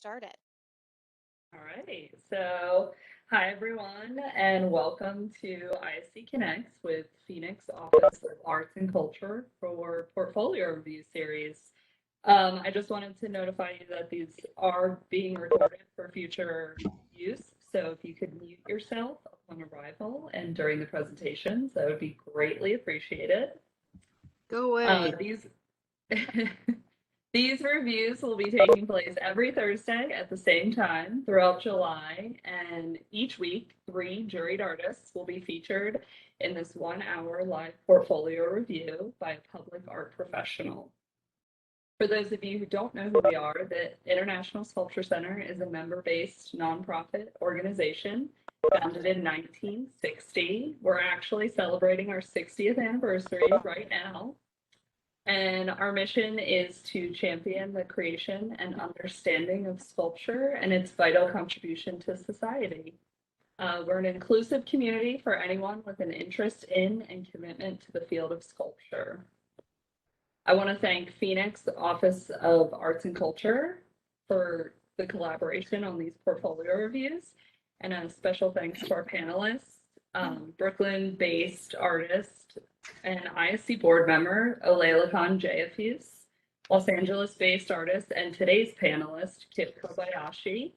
started. All right, so hi everyone, and welcome to ISC Connects with Phoenix Office of Arts and Culture for Portfolio Review Series. I just wanted to notify you that these are being recorded for future use, so if you could mute yourself upon arrival and during the presentations, that would be greatly appreciated. Go away. These reviews will be taking place every Thursday at the same time throughout July, and each week, 3 juried artists will be featured in this 1-hour live portfolio review by a public art professional. For those of you who don't know who we are, the International Sculpture Center is a member-based nonprofit organization founded in 1960. We're actually celebrating our 60th anniversary right now. And our mission is to champion the creation and understanding of sculpture and its vital contribution to society. We're an inclusive community for anyone with an interest in and commitment to the field of sculpture. I want to thank Phoenix Office of Arts and Culture for the collaboration on these portfolio reviews, and a special thanks to our panelists, Brooklyn-based artist and ISC board member, Olalekan Jayafus, Los Angeles-based artist and today's panelist, Kip Kobayashi,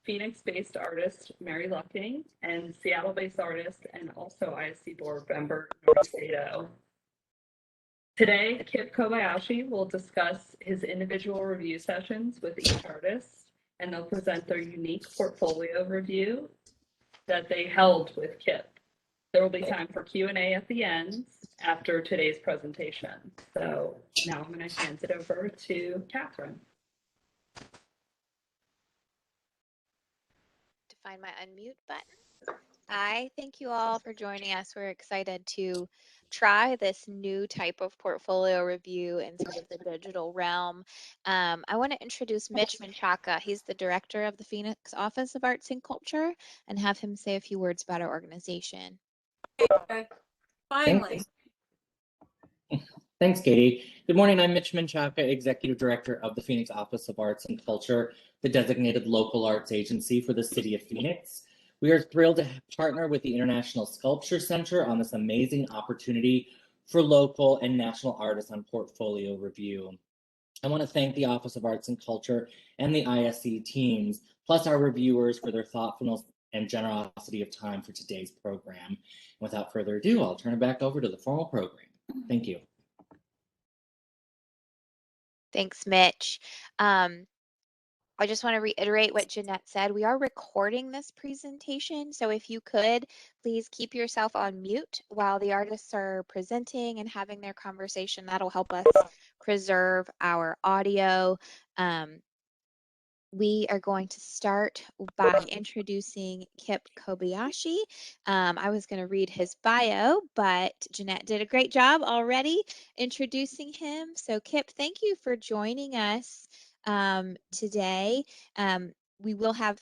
Phoenix-based artist, Mary Lucking, and Seattle-based artist and also ISC board member, Nori Sato. Today, Kip Kobayashi will discuss his individual review sessions with each artist, and they'll present their unique portfolio review that they held with Kip. There will be time for Q&A at the end after today's presentation. So now I'm going to hand it over to Catherine. To find my unmute button. Hi, thank you all for joining us. We're excited to try this new type of portfolio review in sort of the digital realm. I want to introduce Mitch Menchaca. He's the director of the Phoenix Office of Arts and Culture, and have him say a few words about our organization. Okay. Finally. Thanks, Katie. Good morning. I'm Mitch Menchaca, Executive Director of the Phoenix Office of Arts and Culture, the designated local arts agency for the city of Phoenix. We are thrilled to partner with the International Sculpture Center on this amazing opportunity for local and national artists on portfolio review. I want to thank the Office of Arts and Culture and the ISC teams, plus our reviewers, for their thoughtfulness and generosity of time for today's program. Without further ado, I'll turn it back over to the formal program. Thank you. Thanks, Mitch. I just want to reiterate what Jeanette said. We are recording this presentation, so if you could, please keep yourself on mute while the artists are presenting and having their conversation. That'll help us preserve our audio. We are going to start by introducing Kip Kobayashi. I was going to read his bio, but Jeanette did a great job already introducing him. So Kip, thank you for joining us today. We will have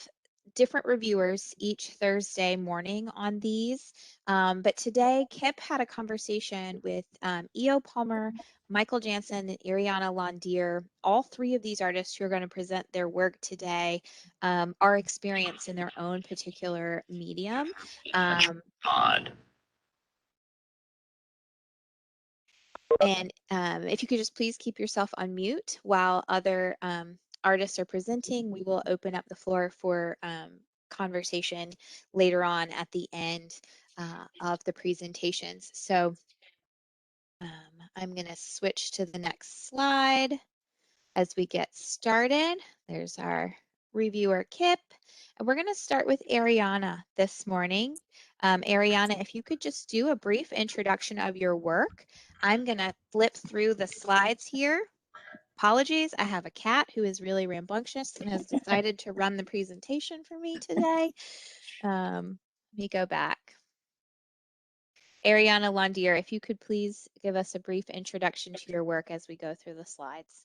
different reviewers each Thursday morning on these, but today Kip had a conversation with E.O. Palmer, Michael Jantzen, and Aryana Londir. All three of these artists who are going to present their work today are experienced in their own particular medium. And if you could just please keep yourself on mute while other artists are presenting, we will open up the floor for conversation later on at the end of the presentations. So I'm going to switch to the next slide as we get started. There's our reviewer, Kip. And we're going to start with Aryana this morning. Aryana, if you could just do a brief introduction of your work. I'm going to flip through the slides here. Apologies, I have a cat who is really rambunctious and has decided to run the presentation for me today. Let me go back. Aryana Londir, if you could please give us a brief introduction to your work as we go through the slides.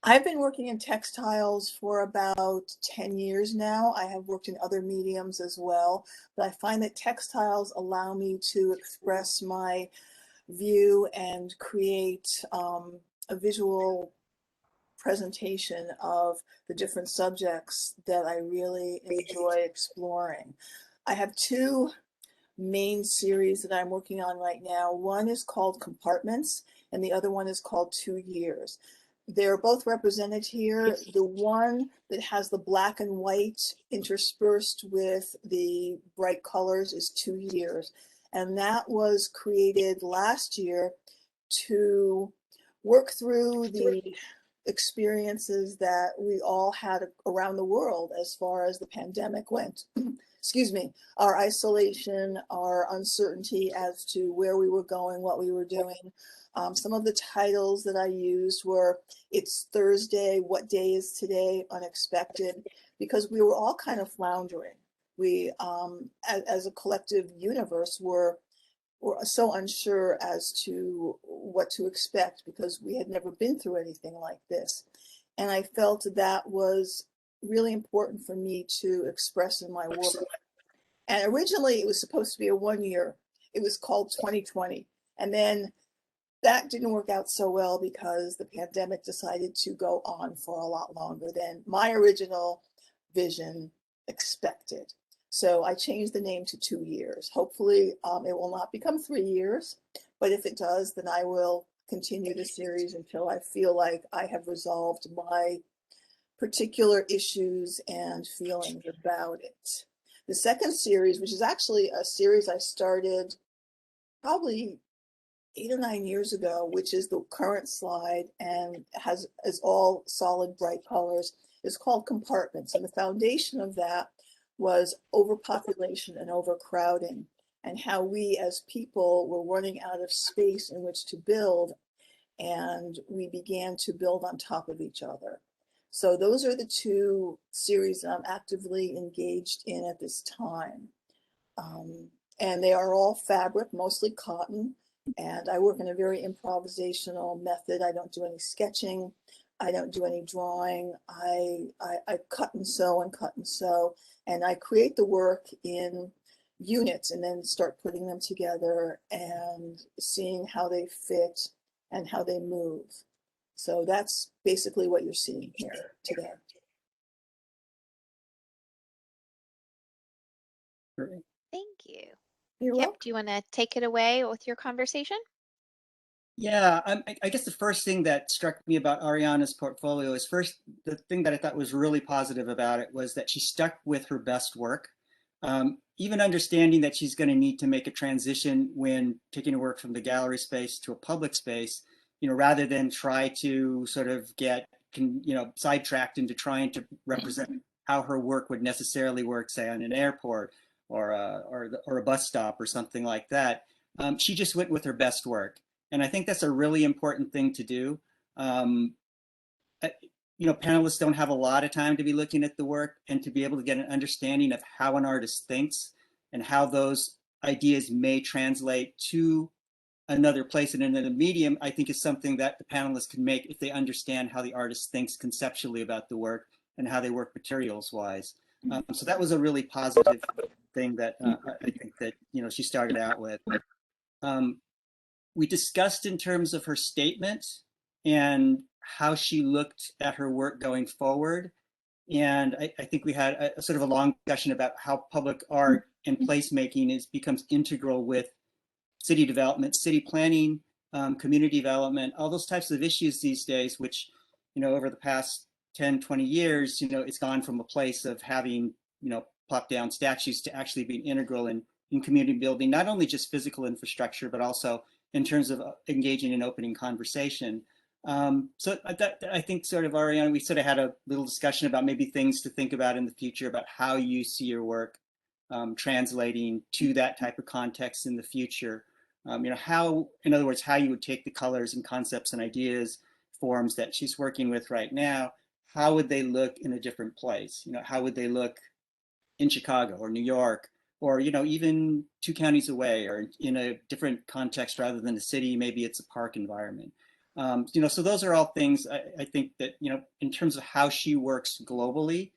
I've been working in textiles for about 10 years now. I have worked in other mediums as well, but I find that textiles allow me to express my view and create a visual presentation of the different subjects that I really enjoy exploring. I have two main series that I'm working on right now. One is called Compartments, and the other one is called 2 Years. They're both represented here. The one that has the black and white interspersed with the bright colors is 2 Years. And that was created last year to work through the experiences that we all had around the world as far as the pandemic went. Excuse me, our isolation, our uncertainty as to where we were going, what we were doing. Some of the titles that I used were It's Thursday, What Day Is Today, Unexpected, because we were all kind of floundering. We, as a collective universe, were so unsure as to what to expect because we had never been through anything like this. And I felt that was really important for me to express in my work. And originally it was supposed to be a 1 year. It was called 2020. And then that didn't work out so well because the pandemic decided to go on for a lot longer than my original vision expected. So I changed the name to 2 years. Hopefully it will not become 3 years, but if it does, then I will continue the series until I feel like I have resolved my particular issues and feelings about it. The second series, which is actually a series I started probably 8 or 9 years ago, which is the current slide and is all solid bright colors, is called Compartments. And the foundation of that was overpopulation and overcrowding, and how we as people were running out of space in which to build, and we began to build on top of each other. So those are the two series that I'm actively engaged in at this time. And they are all fabric, mostly cotton, and I work in a very improvisational method. I don't do any sketching. I don't do any drawing. I cut and sew and cut and sew, and I create the work in units and then start putting them together and seeing how they fit and how they move. So that's basically what you're seeing here today. Thank you. You're Kip, welcome. do you want to take it away with your conversation? Yeah, I guess the first thing that struck me about Aryana's portfolio is first, the thing that I thought was really positive about it was that she stuck with her best work. Even understanding that she's going to need to make a transition when taking her work from the gallery space to a public space, rather than try to sort of get, sidetracked into trying to represent how her work would necessarily work, say, on an airport or a bus stop or something like that. She just went with her best work. And I think that's a really important thing to do. Panelists don't have a lot of time to be looking at the work, and to be able to get an understanding of how an artist thinks and how those ideas may translate to another place and another medium, I think is something that the panelists can make if they understand how the artist thinks conceptually about the work and how they work materials wise. So that was a really positive thing that I think that she started out with. We discussed in terms of her statement and how she looked at her work going forward. And I think we had a sort of a long discussion about how public art and placemaking becomes integral with city development, city planning, community development, all those types of issues these days, which, over the past 10, 20 years, it's gone from a place of having, pop down statues to actually being integral in community building, not only just physical infrastructure, but also in terms of engaging in opening conversation. So I think sort of, Aryana, we sort of had a little discussion about maybe things to think about in the future about how you see your work translating to that type of context in the future. How, in other words, how you would take the colors and concepts and ideas, forms that she's working with right now, how would they look in a different place? How would they look in Chicago or New York, or even 2 counties away, or in a different context rather than a city? Maybe it's a park environment. So those are all things I think that in terms of how she works globally,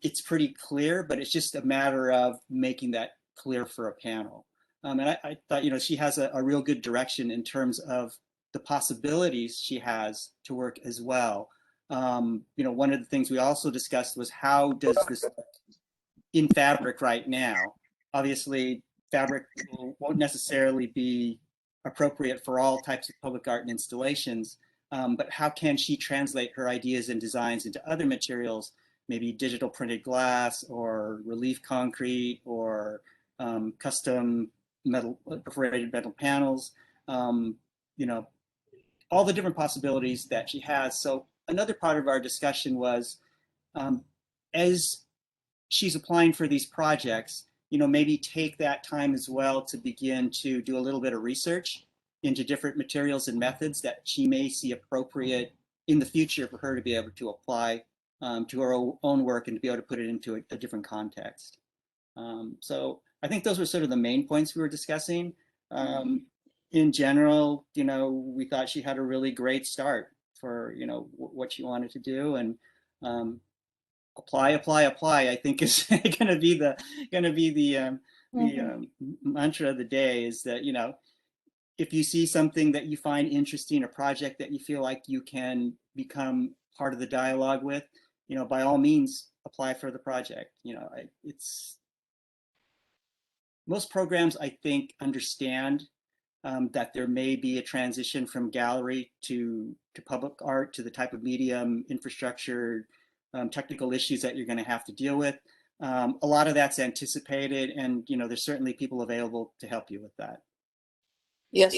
it's pretty clear, but it's just a matter of making that clear for a panel. And I thought she has a real good direction in terms of the possibilities she has to work as well. One of the things we also discussed was how does this look in fabric right now? Obviously, fabric won't necessarily be appropriate for all types of public art and installations, but how can she translate her ideas and designs into other materials, maybe digital printed glass or relief concrete or custom metal, perforated metal panels, all the different possibilities that she has. So another part of our discussion was, as she's applying for these projects, maybe take that time as well to begin to do a little bit of research into different materials and methods that she may see appropriate in the future for her to be able to apply to her own work and to be able to put it into a different context. So I think those were sort of the main points we were discussing. In general, we thought she had a really great start for, what she wanted to do, and apply, I think is going to be the mantra of the day, is that, if you see something that you find interesting, a project that you feel like you can become part of the dialogue with, by all means, apply for the project. It's most programs, I think, understand that there may be a transition from gallery to public art, to the type of medium, infrastructure, technical issues that you're going to have to deal with. A lot of that's anticipated, and there's certainly people available to help you with that. Yes,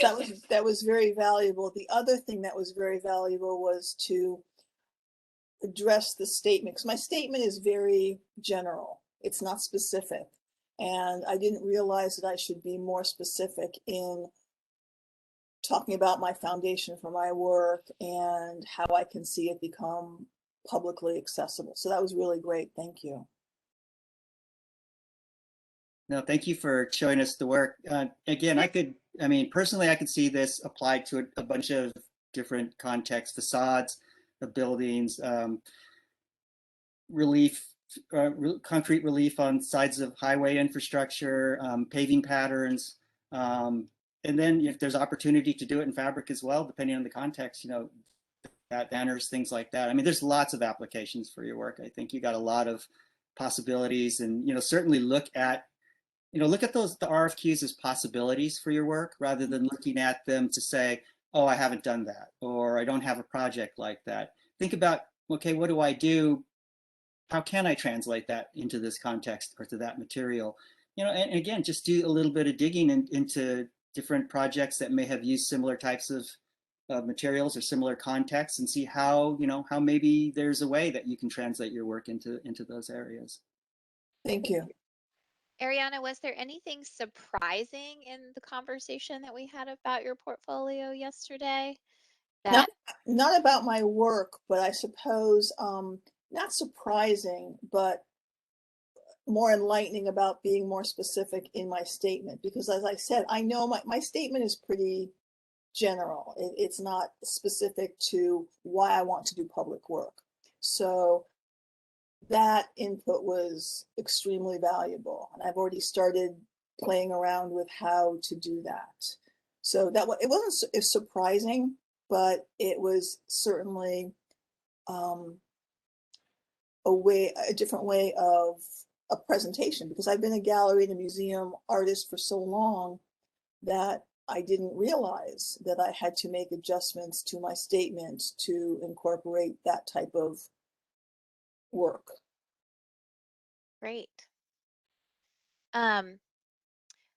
that was very valuable. The other thing that was very valuable was to address the statement, because my statement is very general. It's not specific. And I didn't realize that I should be more specific in talking about my foundation for my work and how I can see it become publicly accessible. So that was really great. Thank you. No, thank you for showing us the work. Again, personally, I could see this applied to a bunch of different contexts: facades of buildings, concrete relief on sides of highway infrastructure, paving patterns. And then if there's opportunity to do it in fabric as well, depending on the context, that banners, things like that. I mean, there's lots of applications for your work. I think you got a lot of possibilities, and certainly look at the RFQs as possibilities for your work, rather than looking at them to say, oh, I haven't done that, or I don't have a project like that. Think about, okay, what do I do? How can I translate that into this context or to that material? And again, just do a little bit of digging into different projects that may have used similar types of materials or similar contexts, and see how maybe there's a way that you can translate your work into those areas. Thank you. Aryana, was there anything surprising in the conversation that we had about your portfolio yesterday? Not about my work, but I suppose not surprising, but more enlightening about being more specific in my statement. Because as I said, I know my statement is pretty general. It's not specific to why I want to do public work. So that input was extremely valuable. And I've already started playing around with how to do that. So it wasn't surprising, but it was certainly a different way of a presentation, because I've been a gallery and a museum artist for so long that I didn't realize that I had to make adjustments to my statement to incorporate that type of work. Great.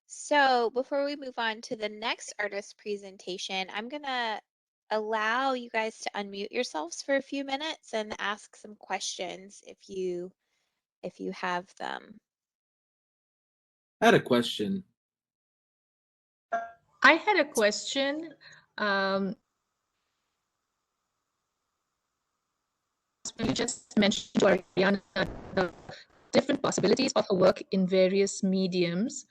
So before we move on to the next artist presentation, I'm gonna allow you guys to unmute yourselves for a few minutes and ask some questions if you have them. I had a question. I had a question. You just mentioned to Aryana the different possibilities of her work in various mediums.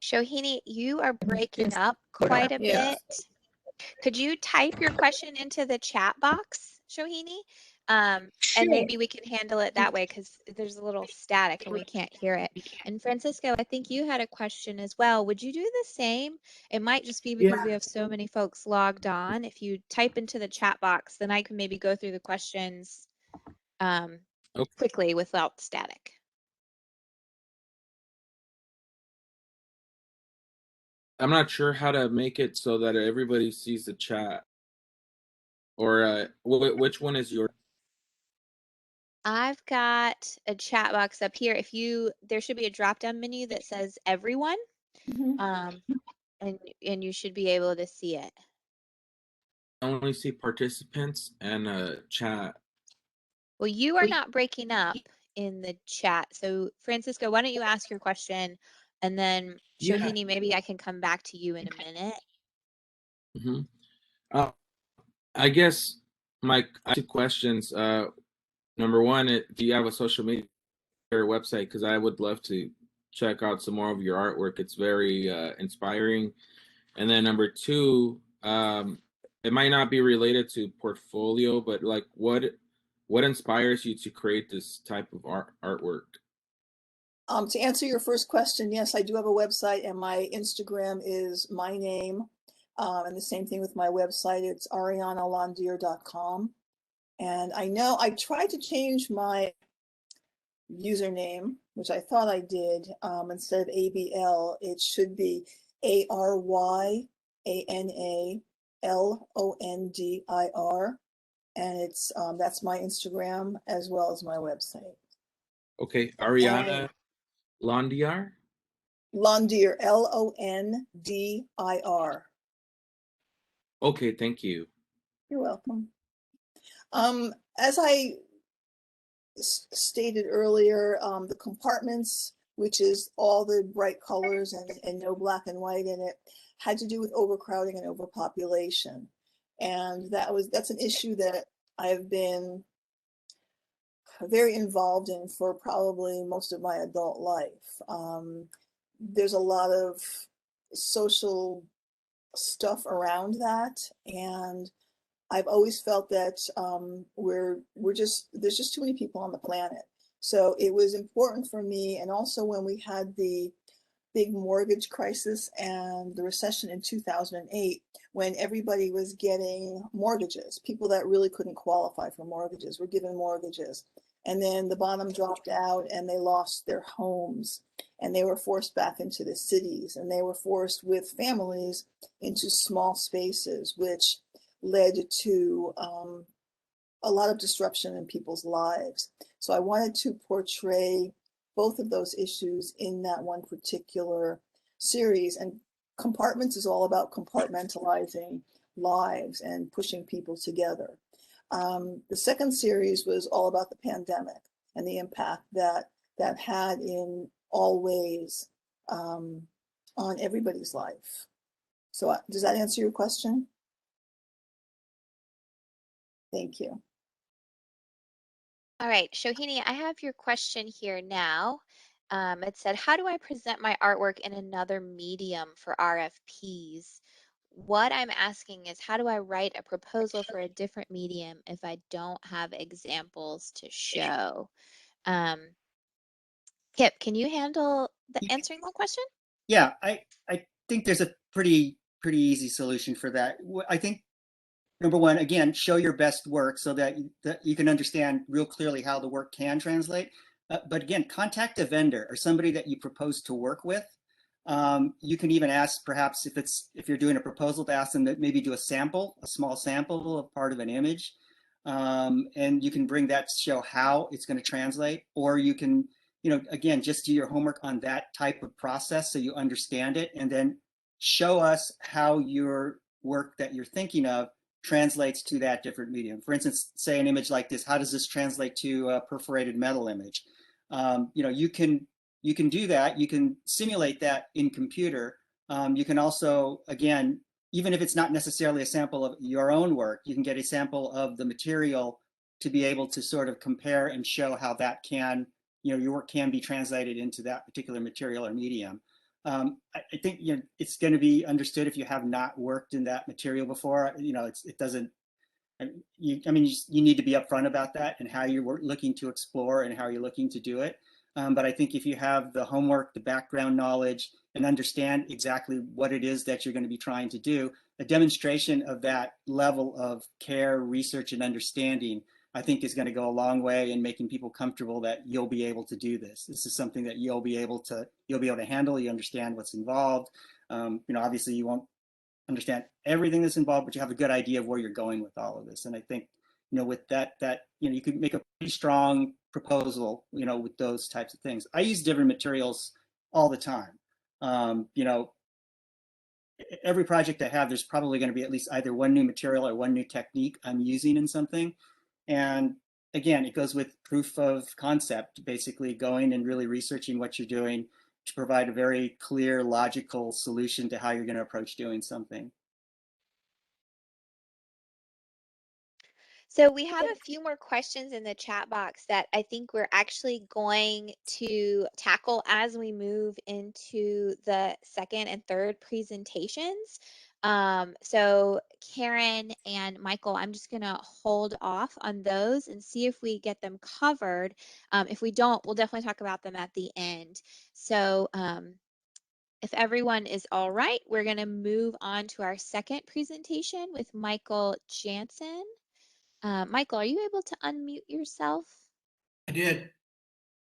Shohini, you are breaking up quite a bit. Could you type your question into the chat box, Shohini? And Sure. maybe we can handle it that way because there's a little static and we can't hear it. And Francisco, I think you had a question as well. Would you do the same? It might just be because we have so many folks logged on. If you type into the chat box, then I can maybe go through the questions quickly without static. I'm not sure how to make it so that everybody sees the chat. Or which one is your? I've got a chat box up here. There should be a drop-down menu that says everyone, and you should be able to see it. I only see participants and chat. Well, you are not breaking up in the chat. So Francisco, why don't you ask your question, and then Yeah. Shohini, maybe I can come back to you in a minute. Mm-hmm. I guess I have two questions. Number one, do you have a social media or website? Because I would love to check out some more of your artwork. It's very inspiring. And then number two, it might not be related to portfolio, but like what inspires you to create this type of artwork? To answer your first question, yes, I do have a website, and my Instagram is my name. And the same thing with my website, it's AryanaLondir.com. And I know I tried to change my username, which I thought I did. Instead of ABL, it should be ARYANALONDIR. And that's my Instagram as well as my website. Okay, Aryana Londir? Londir, LONDIR. Okay, thank you. You're welcome. As I stated earlier, the compartments, which is all the bright colors and no black and white in it, had to do with overcrowding and overpopulation. And that's an issue that I've been very involved in for probably most of my adult life. There's a lot of social stuff around that, and I've always felt that there's just too many people on the planet. So it was important for me, and also when we had the big mortgage crisis and the recession in 2008, when everybody was getting mortgages, people that really couldn't qualify for mortgages were given mortgages. And then the bottom dropped out and they lost their homes and they were forced back into the cities, and they were forced with families into small spaces, which led to a lot of disruption in people's lives. So I wanted to portray both of those issues in that one particular series. And Compartments is all about compartmentalizing lives and pushing people together. The second series was all about the pandemic and the impact that had in all ways on everybody's life. So does that answer your question? Thank you. All right, Shohini, I have your question here now. It said, how do I present my artwork in another medium for RFPs? What I'm asking is, how do I write a proposal for a different medium if I don't have examples to show? Kip, can you handle answering that question? Yeah, I think there's a pretty easy solution for that. I think number one, again, show your best work so that you can understand real clearly how the work can translate. But again, contact a vendor or somebody that you propose to work with. You can even ask, perhaps if you're doing a proposal, to ask them to maybe do a small sample of part of an image. And you can bring that to show how it's going to translate, or you can, again, just do your homework on that type of process so you understand it, and then show us how your work that you're thinking of translates to that different medium. For instance, say an image like this, how does this translate to a perforated metal image? You can do that. You can simulate that in computer. You can also, again, even if it's not necessarily a sample of your own work, you can get a sample of the material to be able to sort of compare and show how that can, your work can be translated into that particular material or medium. I think it's going to be understood if you have not worked in that material before. It doesn't. You need to be upfront about that and how you're looking to explore and how you're looking to do it. But I think if you have the homework, the background knowledge, and understand exactly what it is that you're going to be trying to do, a demonstration of that level of care, research, and understanding, I think is going to go a long way in making people comfortable that you'll be able to do this. This is something that you'll be able to handle. You understand what's involved. Obviously you won't understand everything that's involved, but you have a good idea of where you're going with all of this. And I think, with that, you could make a pretty strong proposal, with those types of things. I use different materials all the time. Every project I have, there's probably going to be at least either one new material or one new technique I'm using in something. And again, it goes with proof of concept, basically going and really researching what you're doing to provide a very clear, logical solution to how you're going to approach doing something. So we have a few more questions in the chat box that I think we're actually going to tackle as we move into the second and third presentations. So Karen and Michael, I'm just going to hold off on those and see if we get them covered. If we don't, we'll definitely talk about them at the end. So if everyone is all right, we're going to move on to our second presentation with Michael Jantzen. Michael, are you able to unmute yourself? I did.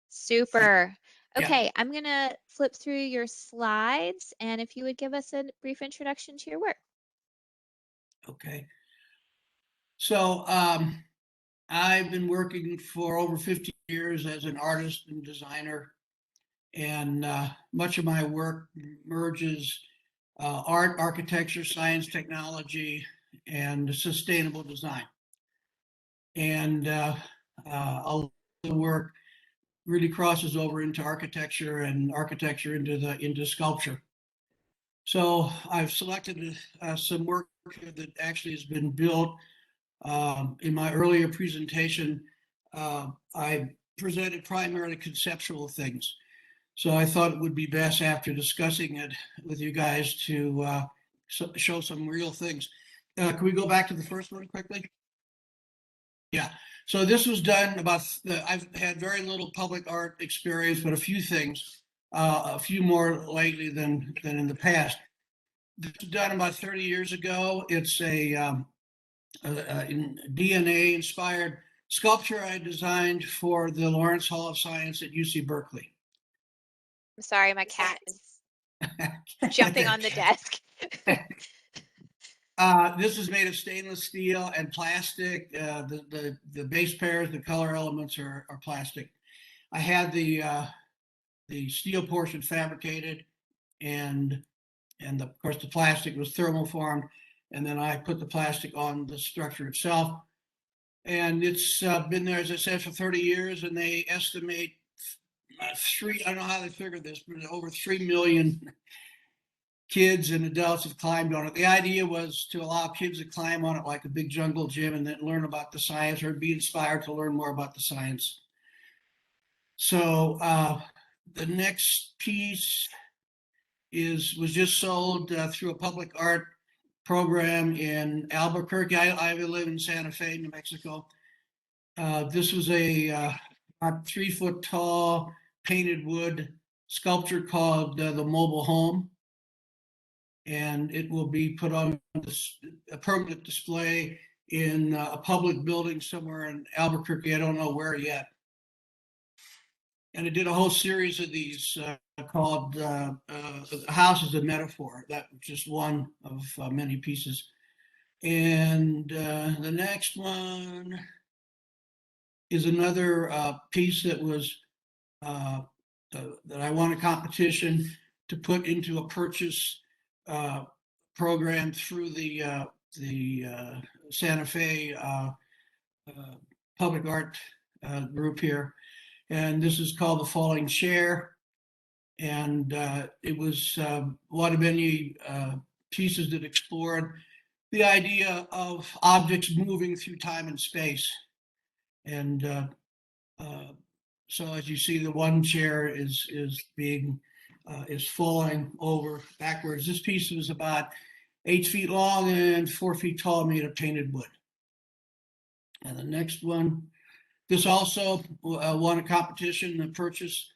Super. Yeah. Okay, I'm going to flip through your slides, and if you would give us a brief introduction to your work. Okay. So I've been working for over 50 years as an artist and designer, and much of my work merges art, architecture, science, technology, and sustainable design. And a lot of the work really crosses over into architecture and architecture into sculpture. So I've selected some work that actually has been built. In my earlier presentation, I presented primarily conceptual things. So I thought it would be best after discussing it with you guys to show some real things. Can we go back to the first one quickly? Yeah. So this was done I've had very little public art experience, but a few things, a few more lately than in the past. This was done about 30 years ago. It's a DNA inspired sculpture I designed for the Lawrence Hall of Science at UC Berkeley. I'm sorry, my cat is jumping on the desk. This is made of stainless steel and plastic. The base pairs, the color elements are plastic. I had the steel portion fabricated, and of course the plastic was thermoformed, and then I put the plastic on the structure itself. And it's been there, as I said, for 30 years, and they estimate I don't know how they figured this, but over 3 million kids and adults have climbed on it. The idea was to allow kids to climb on it like a big jungle gym and then learn about the science or be inspired to learn more about the science. So the next piece was just sold through a public art program in Albuquerque. I live in Santa Fe, New Mexico. This was a 3 foot tall painted wood sculpture called the Mobile Home. And it will be put on a permanent display in a public building somewhere in Albuquerque. I don't know where yet. And I did a whole series of these called The House is a Metaphor. That was just one of many pieces. And the next one is another piece that was that I won a competition to put into a purchase program through the Santa Fe Public Art group here. And this is called The Falling Chair. And it was one of many pieces that explored the idea of objects moving through time and space. And so as you see, the one chair is falling over backwards. This piece was about 8 feet long and 4 feet tall, made of painted wood. And the next one, this also won a competition, the Purchase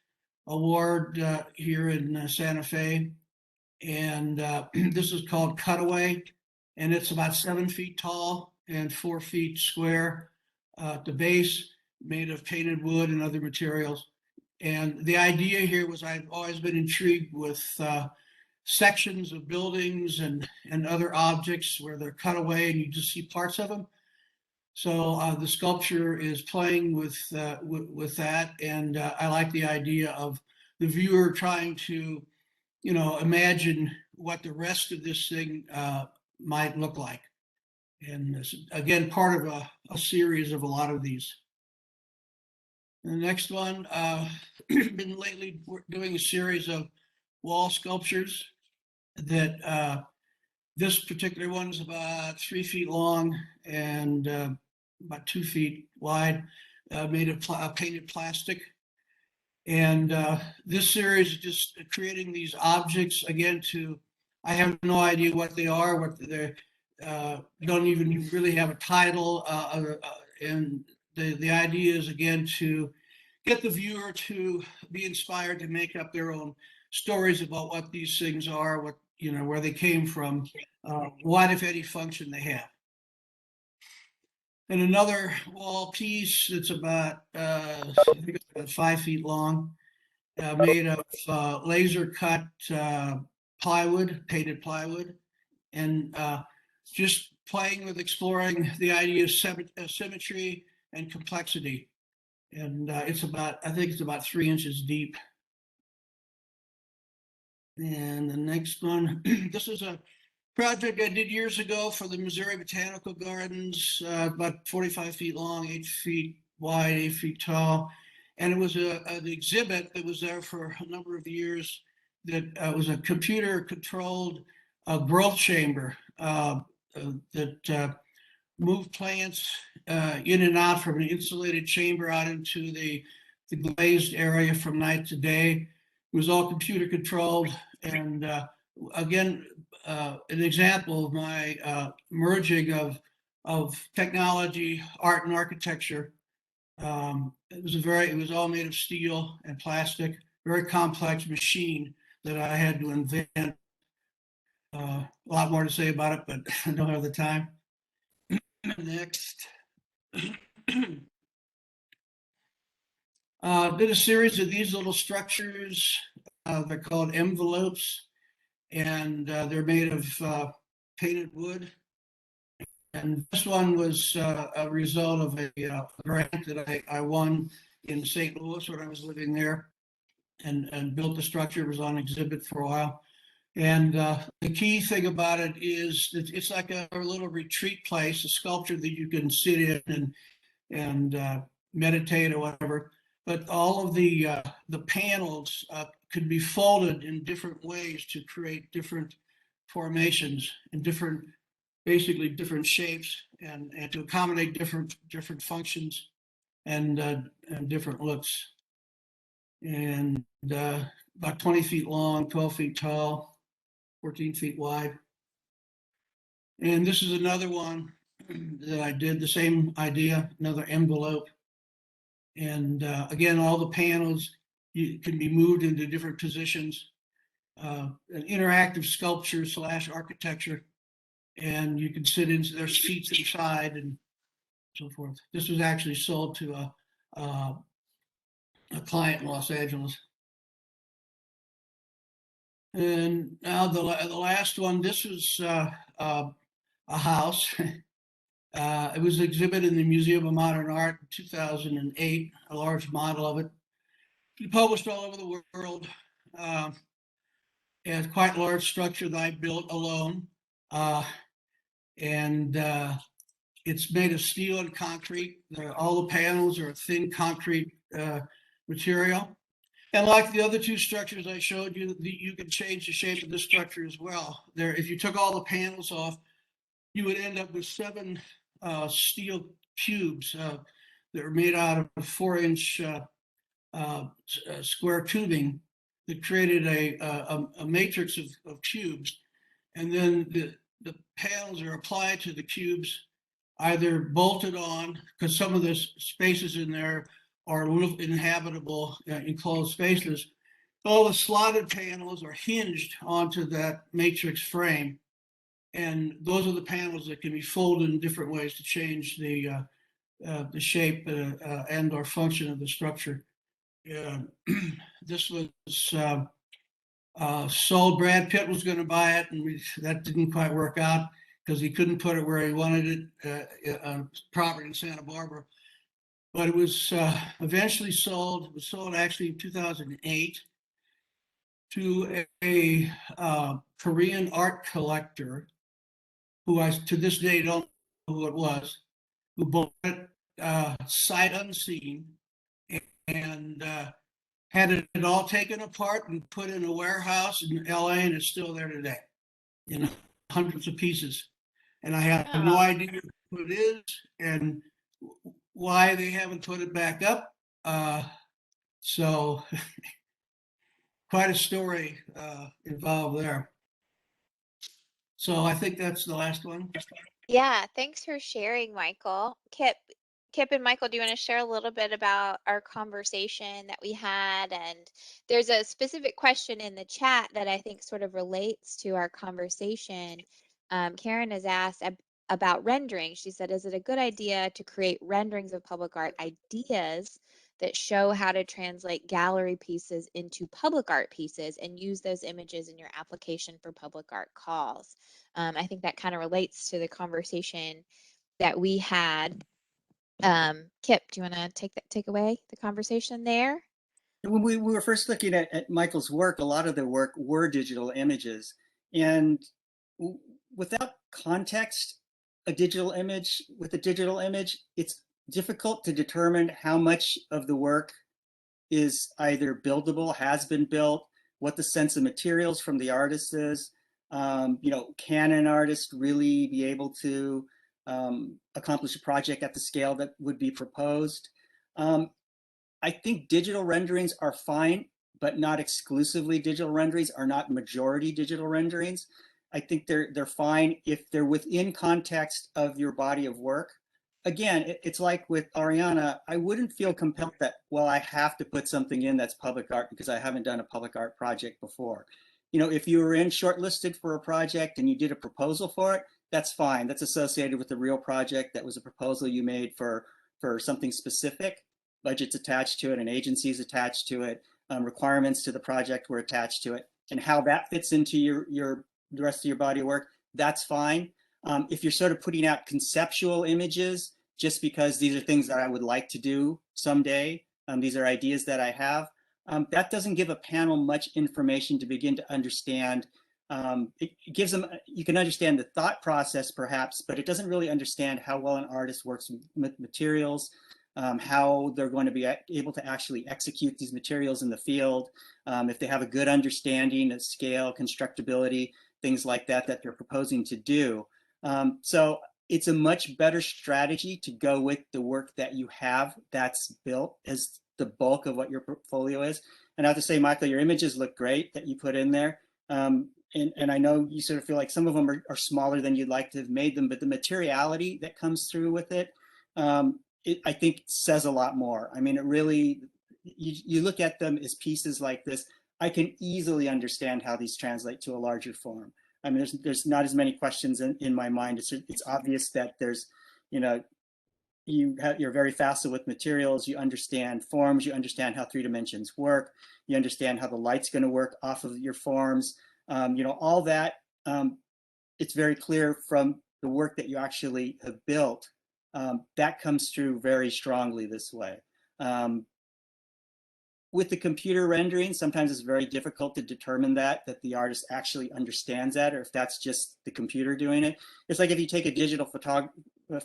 Award here in Santa Fe. And this is called Cutaway, and it's about 7 feet tall and 4 feet square at the base, made of painted wood and other materials. And the idea here was I've always been intrigued with sections of buildings and other objects where they're cut away and you just see parts of them. So the sculpture is playing with that, and I like the idea of the viewer trying to, you know, imagine what the rest of this thing might look like. And this, again, part of a series of a lot of these. The next one, been lately doing a series of wall sculptures that this particular one is about 3 feet long and about 2 feet wide, made of painted plastic. And this series is just creating these objects again I have no idea what they are, what they don't even really have a title. And the idea is again to get the viewer to be inspired to make up their own stories about what these things are, what, you know, where they came from, what, if any, function they have. And another wall piece that's about, I think it's about 5 feet long, made of laser cut plywood, painted plywood, and just playing with exploring the idea of symmetry and complexity. And it's about, I think it's about 3 inches deep. And the next one, this is a project I did years ago for the Missouri Botanical Gardens, about 45 feet long, 8 feet wide, 8 feet tall. And it was an exhibit that was there for a number of years that was a computer controlled growth chamber that moved plants in and out from an insulated chamber out into the glazed area from night to day. It was all computer controlled. And again, an example of my merging of technology, art, and architecture. It was all made of steel and plastic, very complex machine that I had to invent. A lot more to say about it, but I don't have the time. Next. Did a series of these little structures. They're called envelopes, and they're made of painted wood. And this one was a result of a grant that I won in St. Louis when I was living there, and built the structure. It was on exhibit for a while. And the key thing about it is that it's like a little retreat place, a sculpture that you can sit in and meditate or whatever. But all of the panels could be folded in different ways to create different formations and basically different shapes, and to accommodate different functions and different looks. And about 20 feet long, 12 feet tall, 14 feet wide. And this is another one that I did, the same idea, another envelope. And again, all the panels can be moved into different positions, an interactive sculpture / architecture. And you can sit into their seats inside and so forth. This was actually sold to a client in Los Angeles. And now the last one, this was a house. It was exhibited in the Museum of Modern Art in 2008, a large model of it. It published all over the world. It has quite a large structure that I built alone. And it's made of steel and concrete. All the panels are thin concrete material. And like the other two structures I showed you, you can change the shape of the structure as well. If you took all the panels off, you would end up with 7 steel cubes that are made out of 4-inch square tubing that created a matrix of cubes. And then the panels are applied to the cubes either bolted on, because some of the spaces in there are inhabitable, enclosed spaces. All the slotted panels are hinged onto that matrix frame. And those are the panels that can be folded in different ways to change the shape and or function of the structure. This was sold. Brad Pitt was going to buy it, and that didn't quite work out because he couldn't put it where he wanted it on property in Santa Barbara. But it was eventually sold. It was sold actually in 2008 to a Korean art collector who I to this day don't know who it was, who bought it sight unseen and had it all taken apart and put in a warehouse in LA, and it's still there today, hundreds of pieces. And I have no idea who it is and why they haven't put it back up. So quite a story involved there. So I think that's the last one. Yeah, thanks for sharing, Michael. Kip and Michael, do you want to share a little bit about our conversation that we had? And there's a specific question in the chat that I think sort of relates to our conversation. Karen has asked about rendering. She said, is it a good idea to create renderings of public art ideas that show how to translate gallery pieces into public art pieces and use those images in your application for public art calls? I think that kind of relates to the conversation that we had. Kip, do you want to take away the conversation there? When we were first looking at Michael's work, a lot of the work were digital images. And without context, with a digital image, it's difficult to determine how much of the work is either buildable, has been built, what the sense of materials from the artist is. Can an artist really be able to accomplish a project at the scale that would be proposed? I think digital renderings are fine, but not exclusively digital renderings, are not majority digital renderings. I think they're fine if they're within context of your body of work. Again, it's like with Aryana, I wouldn't feel compelled that, well, I have to put something in that's public art because I haven't done a public art project before. If you were shortlisted for a project and you did a proposal for it, that's fine. That's associated with the real project. That was a proposal you made for something specific. Budgets attached to it, and agencies attached to it, requirements to the project were attached to it, and how that fits into the rest of your body of work, that's fine. If you're sort of putting out conceptual images just because these are things that I would like to do someday, these are ideas that I have, that doesn't give a panel much information to begin to understand. It gives them, you can understand the thought process perhaps, but it doesn't really understand how well an artist works with materials, how they're going to be able to actually execute these materials in the field, if they have a good understanding of scale, constructability, things like that they're proposing to do. So it's a much better strategy to go with the work that you have that's built as the bulk of what your portfolio is. And I have to say, Michael, your images look great that you put in there. And I know you sort of feel like some of them are smaller than you'd like to have made them, but the materiality that comes through with it, I think says a lot more. I mean, it really, you look at them as pieces like this, I can easily understand how these translate to a larger form. I mean, there's not as many questions in my mind. It's obvious that there's, you're very facile with materials, you understand forms, you understand how 3 dimensions work, you understand how the light's going to work off of your forms, all that, it's very clear from the work that you actually have built. That comes through very strongly this way. With the computer rendering, sometimes it's very difficult to determine that the artist actually understands that, or if that's just the computer doing it. It's like if you take a digital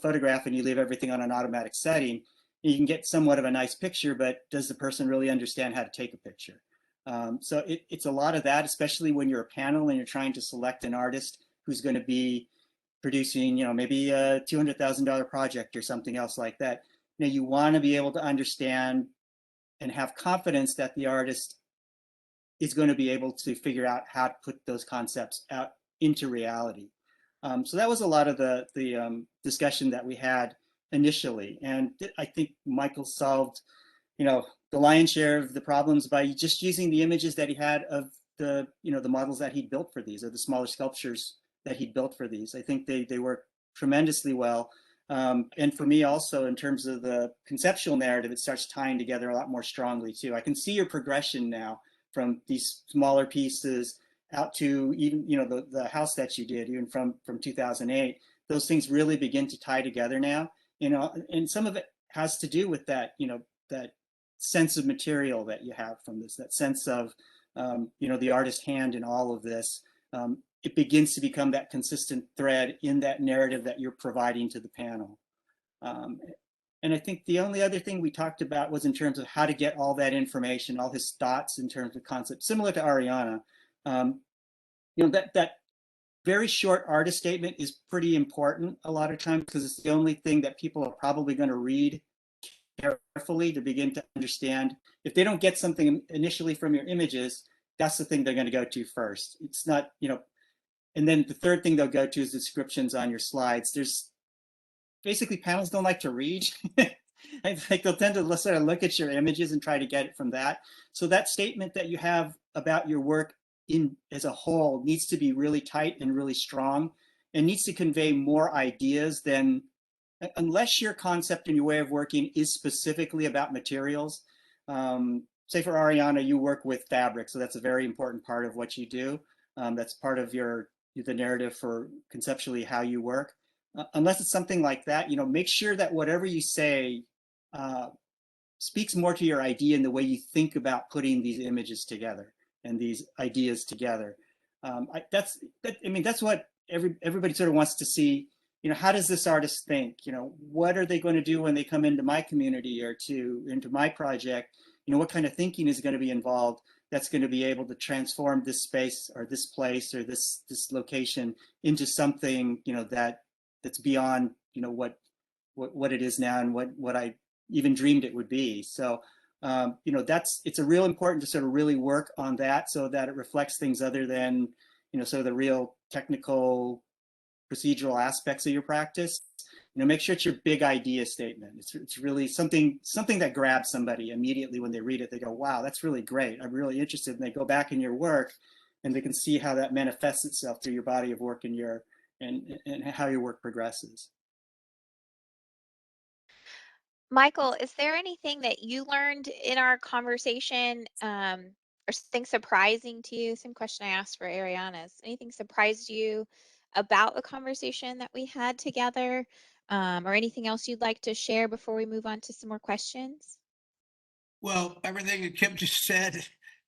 photograph and you leave everything on an automatic setting, you can get somewhat of a nice picture, but does the person really understand how to take a picture? So it's a lot of that, especially when you're a panel and you're trying to select an artist who's going to be producing, maybe a $200,000 project or something else like that. You want to be able to understand and have confidence that the artist is going to be able to figure out how to put those concepts out into reality. So that was a lot of the discussion that we had initially. And I think Michael solved, the lion's share of the problems by just using the images that he had of the models that he built for these, or the smaller sculptures that he built for these. I think they work tremendously well. And for me also, in terms of the conceptual narrative, it starts tying together a lot more strongly too. I can see your progression now from these smaller pieces out to even, the house that you did, even from 2008. Those things really begin to tie together now, and some of it has to do with that, that sense of material that you have from this, that sense of, the artist's hand in all of this. It begins to become that consistent thread in that narrative that you're providing to the panel. And I think the only other thing we talked about was in terms of how to get all that information, all his thoughts in terms of concept, similar to Aryana. That very short artist statement is pretty important a lot of times, because it's the only thing that people are probably going to read carefully to begin to understand. If they don't get something initially from your images, that's the thing they're going to go to first. It's not, and then the third thing they'll go to is descriptions on your slides. There's basically, panels don't like to read. I think they'll tend to sort of look at your images and try to get it from that. So that statement that you have about your work as a whole needs to be really tight and really strong, and needs to convey more ideas than, unless your concept and your way of working is specifically about materials. Say for Aryana, you work with fabric, so that's a very important part of what you do. That's part of the narrative for conceptually how you work. Unless it's something like that, make sure that whatever you say speaks more to your idea and the way you think about putting these images together and these ideas together. That's what everybody sort of wants to see. How does this artist think? What are they going to do when they come into my community or into my project? What kind of thinking is going to be involved that's going to be able to transform this space or this place or this location into something that's beyond what it is now and what I even dreamed it would be. So it's a real important to sort of really work on that, so that it reflects things other than sort of the real technical procedural aspects of your practice. Make sure it's your big idea statement. It's really something that grabs somebody immediately when they read it. They go, wow, that's really great. I'm really interested. And they go back in your work and they can see how that manifests itself through your body of work and and how your work progresses. Michael, is there anything that you learned in our conversation, or something surprising to you? Same question I asked for Aryana's. Anything surprised you about the conversation that we had together, or anything else you'd like to share before we move on to some more questions? Well, everything that Kip just said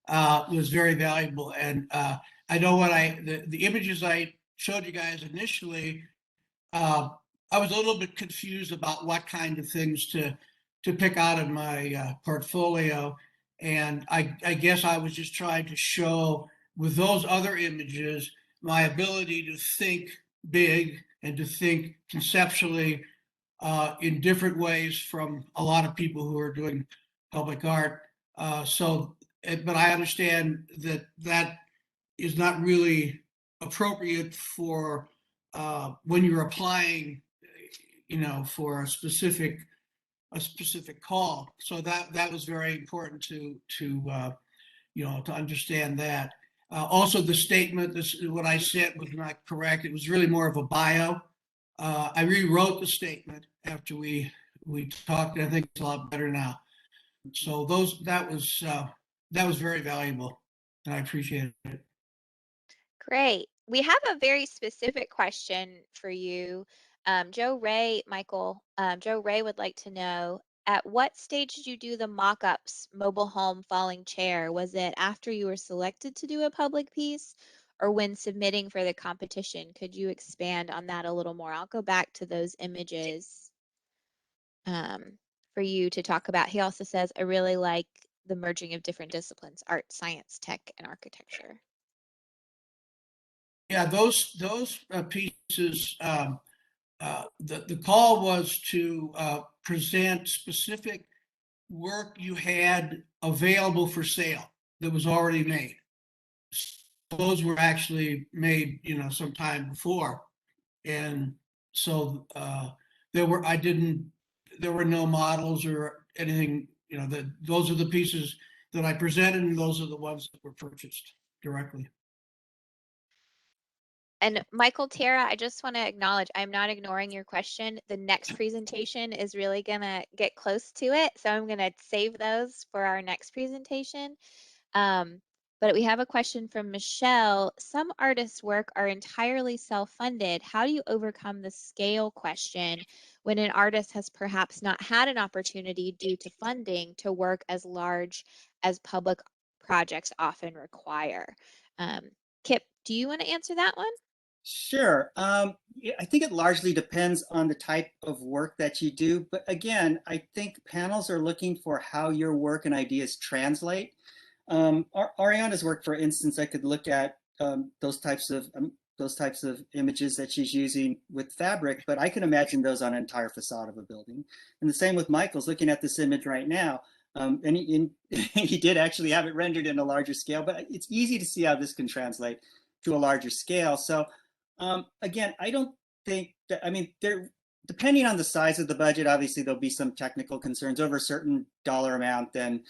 was very valuable. And I know the images I showed you guys initially, I was a little bit confused about what kind of things to pick out of my portfolio. And I guess I was just trying to show with those other images my ability to think big and to think conceptually in different ways from a lot of people who are doing public art. But I understand that is not really appropriate for when you're applying, for a specific call. So that was very important to understand that. Also, the statement, what I said was not correct. It was really more of a bio. I rewrote the statement after we talked. I think it's a lot better now. So that was very valuable, and I appreciate it. Great. We have a very specific question for you. Joe Ray, Michael, Joe Ray would like to know, at what stage did you do the mock-ups, mobile home, falling chair? Was it after you were selected to do a public piece or when submitting for the competition? Could you expand on that a little more? I'll go back to those images for you to talk about. He also says, I really like the merging of different disciplines, art, science, tech, and architecture. Yeah, those pieces. The call was to present specific work you had available for sale that was already made. Those were actually made, some time before. And so there were no models or anything, you know, those are the pieces that I presented, and those are the ones that were purchased directly. And Michael, Tara, I just want to acknowledge, I'm not ignoring your question. The next presentation is really going to get close to it. So I'm going to save those for our next presentation. But we have a question from Michelle. Some artists' work are entirely self-funded. How do you overcome the scale question when an artist has perhaps not had an opportunity due to funding to work as large as public projects often require? Kip, do you want to answer that one? Sure. Yeah, I think it largely depends on the type of work that you do. But again, I think panels are looking for how your work and ideas translate. Aryana's work, for instance, I could look at those types of images that she's using with fabric, but I can imagine those on an entire facade of a building. And the same with Michael's looking at this image right now. And he did actually have it rendered in a larger scale, but it's easy to see how this can translate to a larger scale. So again, I don't think that, I mean, depending on the size of the budget, obviously there'll be some technical concerns over a certain dollar amount, then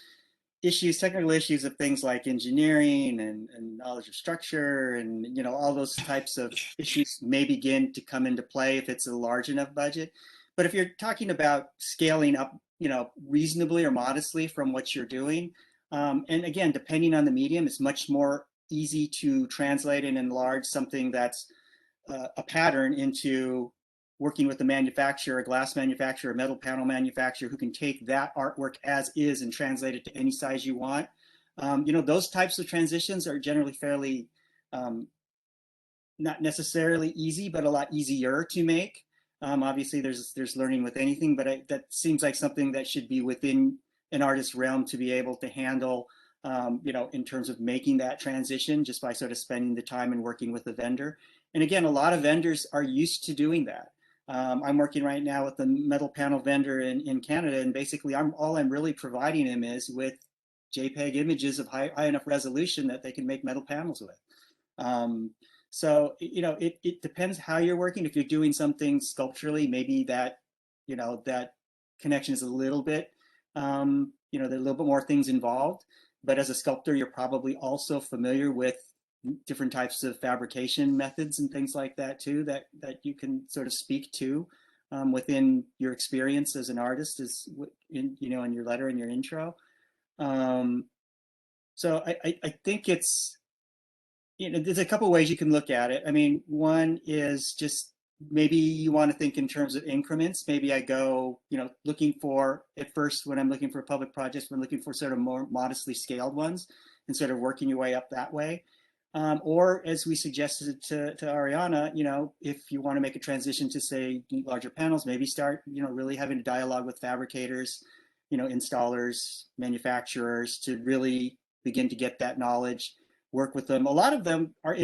technical issues of things like engineering and knowledge of structure and, you know, all those types of issues may begin to come into play if it's a large enough budget. But if you're talking about scaling up, you know, reasonably or modestly from what you're doing, and again, depending on the medium, it's much more easy to translate and enlarge something that's a pattern into working with the manufacturer, a glass manufacturer, a metal panel manufacturer who can take that artwork as is and translate it to any size you want. You know, those types of transitions are generally fairly, not necessarily easy, but a lot easier to make. Obviously, there's learning with anything, but that seems like something that should be within an artist's realm to be able to handle, you know, in terms of making that transition just by sort of spending the time and working with the vendor. And again, a lot of vendors are used to doing that. I'm working right now with a metal panel vendor in Canada, and basically all I'm really providing him is with JPEG images of high enough resolution that they can make metal panels with. So, you know, it depends how you're working. If you're doing something sculpturally, maybe that, you know, that connection is a little bit, you know, there are a little bit more things involved. But as a sculptor, you're probably also familiar with different types of fabrication methods and things like that too, that you can sort of speak to within your experience as an artist, is in, you know, in your letter and your intro. So I think it's, you know, there's a couple ways you can look at it. I mean, one is just maybe you want to think in terms of increments. Maybe I go, you know, looking for, at first when I'm looking for public projects, I'm looking for sort of more modestly scaled ones instead of working your way up that way. Or as we suggested to Aryana, you know, if you want to make a transition to say larger panels, maybe start, you know, really having a dialogue with fabricators, you know, installers, manufacturers to really begin to get that knowledge, work with them. A lot of them are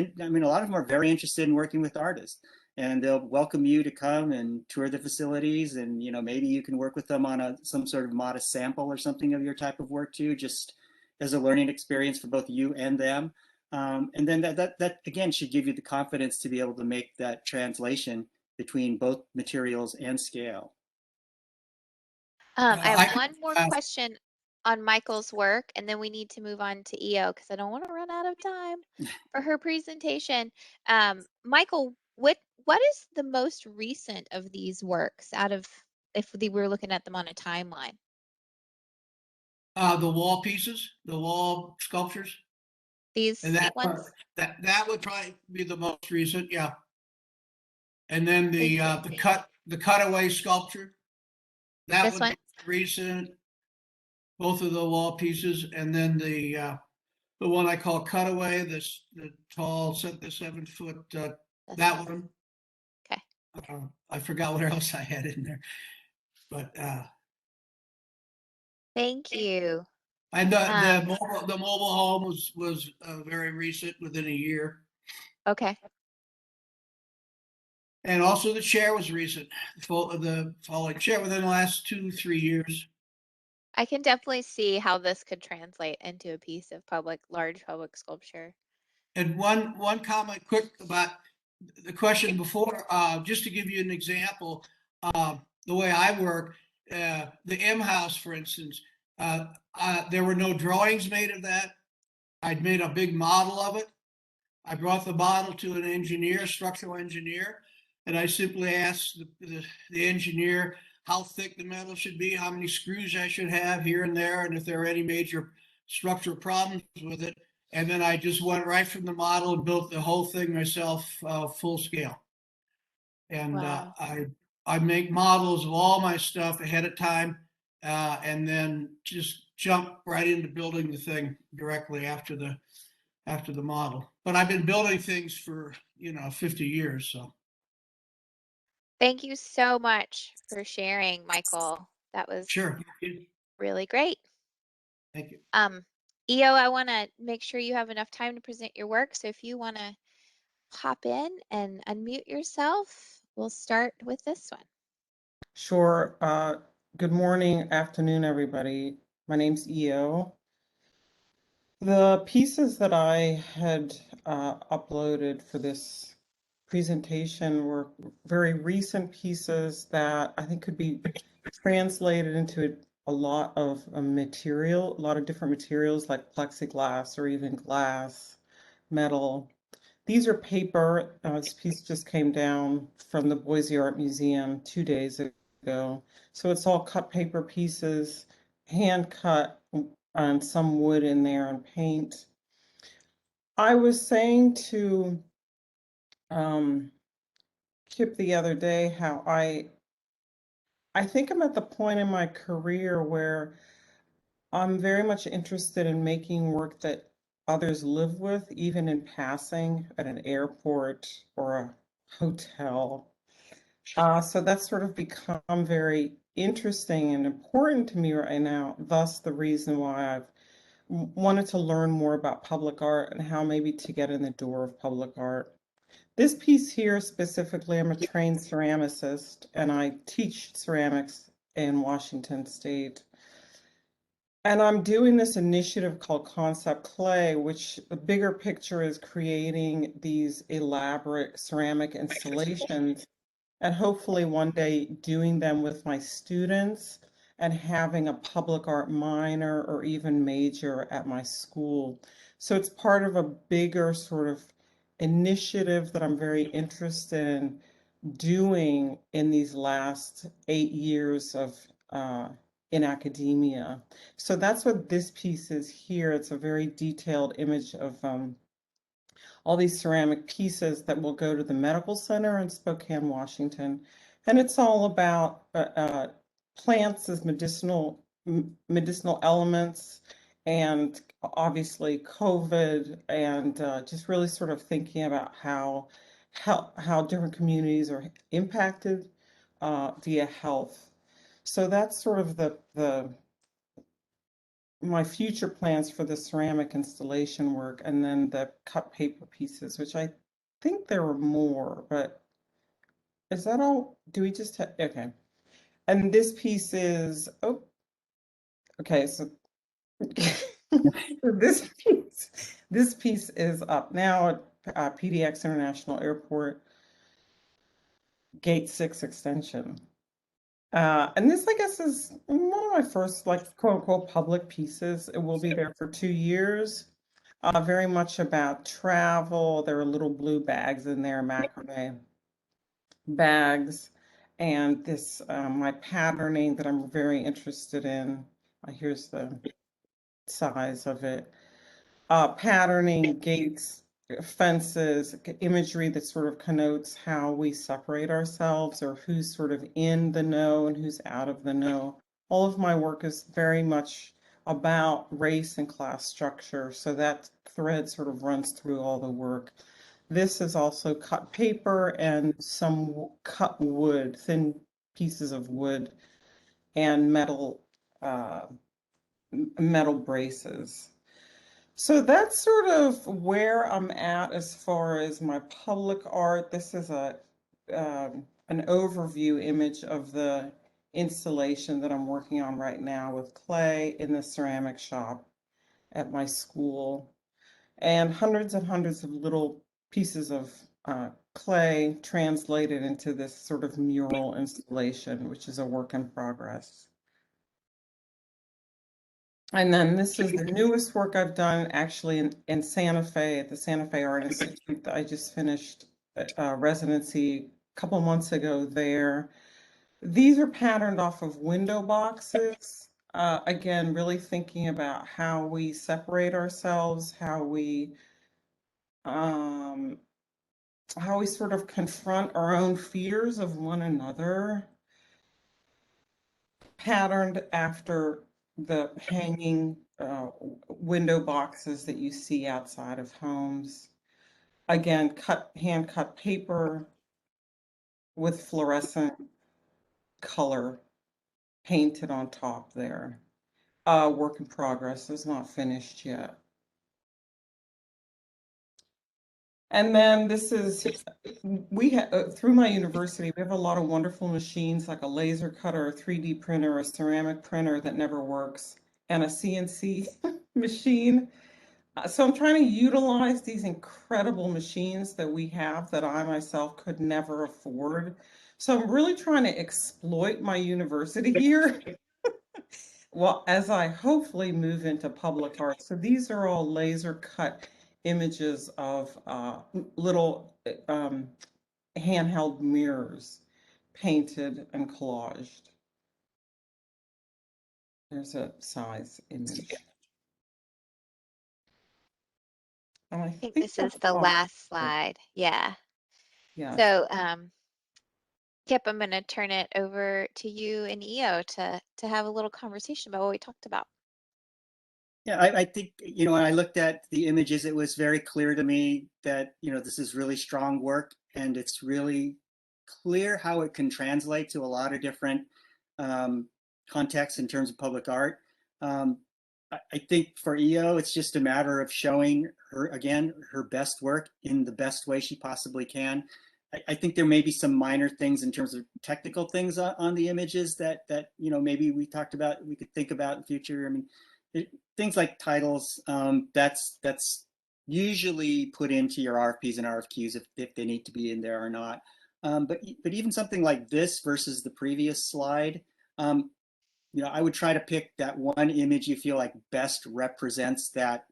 very interested in working with artists, and they'll welcome you to come and tour the facilities, and, you know, maybe you can work with them on some sort of modest sample or something of your type of work too, just as a learning experience for both you and them. And then that again should give you the confidence to be able to make that translation between both materials and scale. I have one more question on Michael's work, and then we need to move on to EO because I don't want to run out of time for her presentation. Michael, what is the most recent of these works out of, if we were looking at them on a timeline? The wall pieces, the wall sculptures. These And ones? that would probably be the most recent, yeah. And then the cutaway sculpture, that This would one? be recent. Both of the wall pieces, and then the one I call cutaway, the tall, the 7 foot, that one. Okay. I forgot what else I had in there, but Thank you. and the mobile home was very recent, within a year. Okay. And also the chair was recent, the falling chair within the last 2-3 years. I can definitely see how this could translate into a piece of large public sculpture. And one comment quick about the question before, just to give you an example, the way I work, the M house, for instance, there were no drawings made of that. I'd made a big model of it. I brought the model to an engineer, structural engineer, and I simply asked the engineer how thick the metal should be, how many screws I should have here and there, and if there are any major structural problems with it. And then I just went right from the model and built the whole thing myself, full scale. And Wow. I make models of all my stuff ahead of time, and then just jump right into building the thing directly after the model. But I've been building things for 50 years, so. Thank you so much for sharing, Michael. That was Sure. really great. Thank you. EO, I want to make sure you have enough time to present your work. So if you want to hop in and unmute yourself, we'll start with this one. Sure. Good morning, afternoon, everybody. My name's EO. The pieces that I had uploaded for this presentation were very recent pieces that I think could be translated into a lot of material, a lot of different materials like plexiglass or even glass, metal. These are paper. This piece just came down from the Boise Art Museum 2 days ago. So it's all cut paper pieces, hand cut, and some wood in there and paint. I was saying to Kip the other day how I think I'm at the point in my career where I'm very much interested in making work that others live with, even in passing at an airport or a hotel. So that's sort of become very interesting and important to me right now. Thus, the reason why I've wanted to learn more about public art and how maybe to get in the door of public art. This piece here specifically, I'm a trained ceramicist and I teach ceramics in Washington State. And I'm doing this initiative called Concept Clay, which the bigger picture is creating these elaborate ceramic installations and hopefully one day doing them with my students and having a public art minor or even major at my school. So it's part of a bigger sort of initiative that I'm very interested in doing in these last 8 years of in academia. So that's what this piece is here. It's a very detailed image of all these ceramic pieces that will go to the medical center in Spokane, Washington. And it's all about plants as medicinal elements, and obviously COVID, and just really sort of thinking about how different communities are impacted via health. So that's sort of my future plans for the ceramic installation work, and then the cut paper pieces, which I think there were more, but is that all? Do we just have, okay. And this piece is, oh, okay, so this piece is up now at PDX International Airport, Gate 6 extension. And this, I guess, is one of my first, like, quote unquote, public pieces. It will be there for 2 years. Very much about travel. There are little blue bags in there, macrame bags. And this, my patterning that I'm very interested in. Here's the size of it. Patterning, gates, fences, imagery that sort of connotes how we separate ourselves or who's sort of in the know and who's out of the know. All of my work is very much about race and class structure, so that thread sort of runs through all the work. This is also cut paper and some cut wood, thin pieces of wood, and metal braces. So that's sort of where I'm at as far as my public art. This is an overview image of the installation that I'm working on right now with clay in the ceramic shop at my school, and hundreds of little pieces of clay translated into this sort of mural installation, which is a work in progress. And then this is the newest work I've done actually in Santa Fe at the Santa Fe Art Institute. I just finished a residency a couple months ago there. These are patterned off of window boxes. Again, really thinking about how we separate ourselves, how we sort of confront our own fears of one another, patterned after the hanging window boxes that you see outside of homes. Again, hand cut paper with fluorescent color painted on top there. Work in progress, is not finished yet. And then this is, we have, through my university, we have a lot of wonderful machines like a laser cutter, a 3D printer, a ceramic printer that never works, and a CNC machine. So I'm trying to utilize these incredible machines that we have that I myself could never afford. So I'm really trying to exploit my university here. Well, as I hopefully move into public art. So these are all laser cut images of little handheld mirrors painted and collaged. There's a size image. And I think this is the last slide. Yeah. Yes. So, Kip, I'm going to turn it over to you and EO to have a little conversation about what we talked about. Yeah, I think, when I looked at the images, it was very clear to me that, this is really strong work, and it's really clear how it can translate to a lot of different contexts in terms of public art. I think for EO, it's just a matter of showing her, again, her best work in the best way she possibly can. I think there may be some minor things in terms of technical things on the images that maybe we talked about, we could think about in the future. I mean, things like titles, that's usually put into your RFPs and RFQs if they need to be in there or not. But even something like this versus the previous slide, I would try to pick that one image you feel like best represents that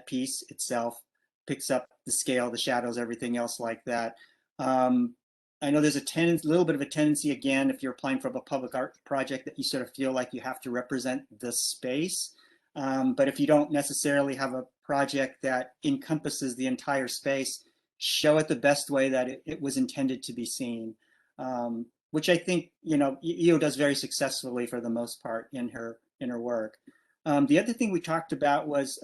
piece itself, picks up the scale, the shadows, everything else like that. I know there's a little bit of a tendency, again, if you're applying for a public art project, that you sort of feel like you have to represent the space. But if you don't necessarily have a project that encompasses the entire space, show it the best way that it was intended to be seen. Which I think, EO does very successfully for the most part in her work. The other thing we talked about was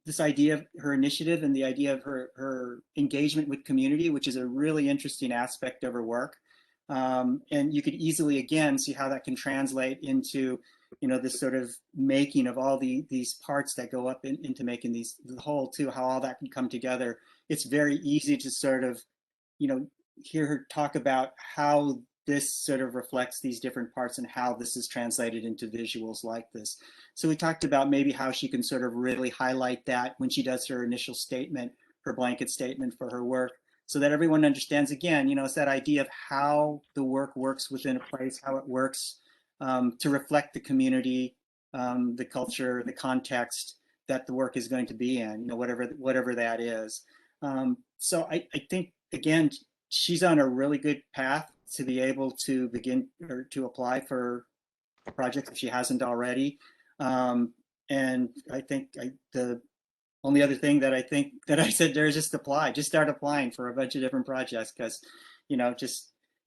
this idea of her initiative and the idea of her engagement with community, which is a really interesting aspect of her work. And you could easily, again, see how that can translate into, this sort of making of all these parts that go up into making the whole too, how all that can come together. It's very easy to sort of, hear her talk about how this sort of reflects these different parts and how this is translated into visuals like this. So we talked about maybe how she can sort of really highlight that when she does her initial statement, her blanket statement for her work, so that everyone understands, again, it's that idea of how the work works within a place, how it works to reflect the community, the culture, the context that the work is going to be in, whatever that is. So I think, again, she's on a really good path to be able to begin or to apply for projects if she hasn't already. And I think the only other thing that I think that I said there is just start applying for a bunch of different projects, because,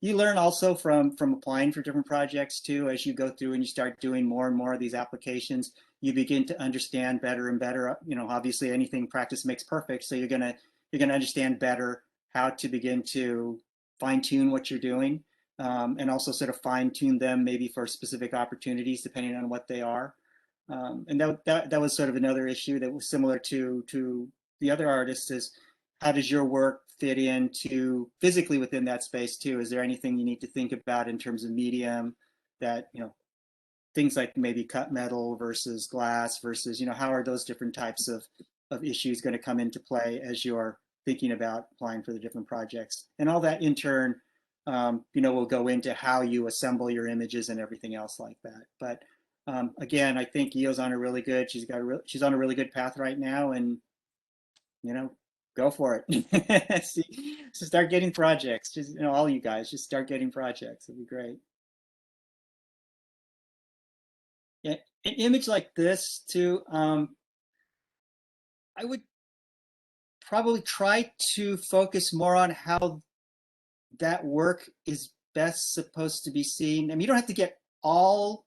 you learn also from applying for different projects too, as you go through and you start doing more and more of these applications, you begin to understand better and better, obviously anything practice makes perfect. So you're going to understand better how to begin to fine tune what you're doing, and also sort of fine tune them maybe for specific opportunities depending on what they are. And that was sort of another issue that was similar to the other artists, is how does your work fit into physically within that space too? Is there anything you need to think about in terms of medium that, things like maybe cut metal versus glass versus, how are those different types of issues going to come into play as you're thinking about applying for the different projects. And all that in turn, will go into how you assemble your images and everything else like that. But again, I think Io's on a really good, she's on a really good path right now, and go for it. So start getting projects. Just all you guys, just start getting projects. It'd be great. Yeah, an image like this too. I would probably try to focus more on how that work is best supposed to be seen. I mean, you don't have to get all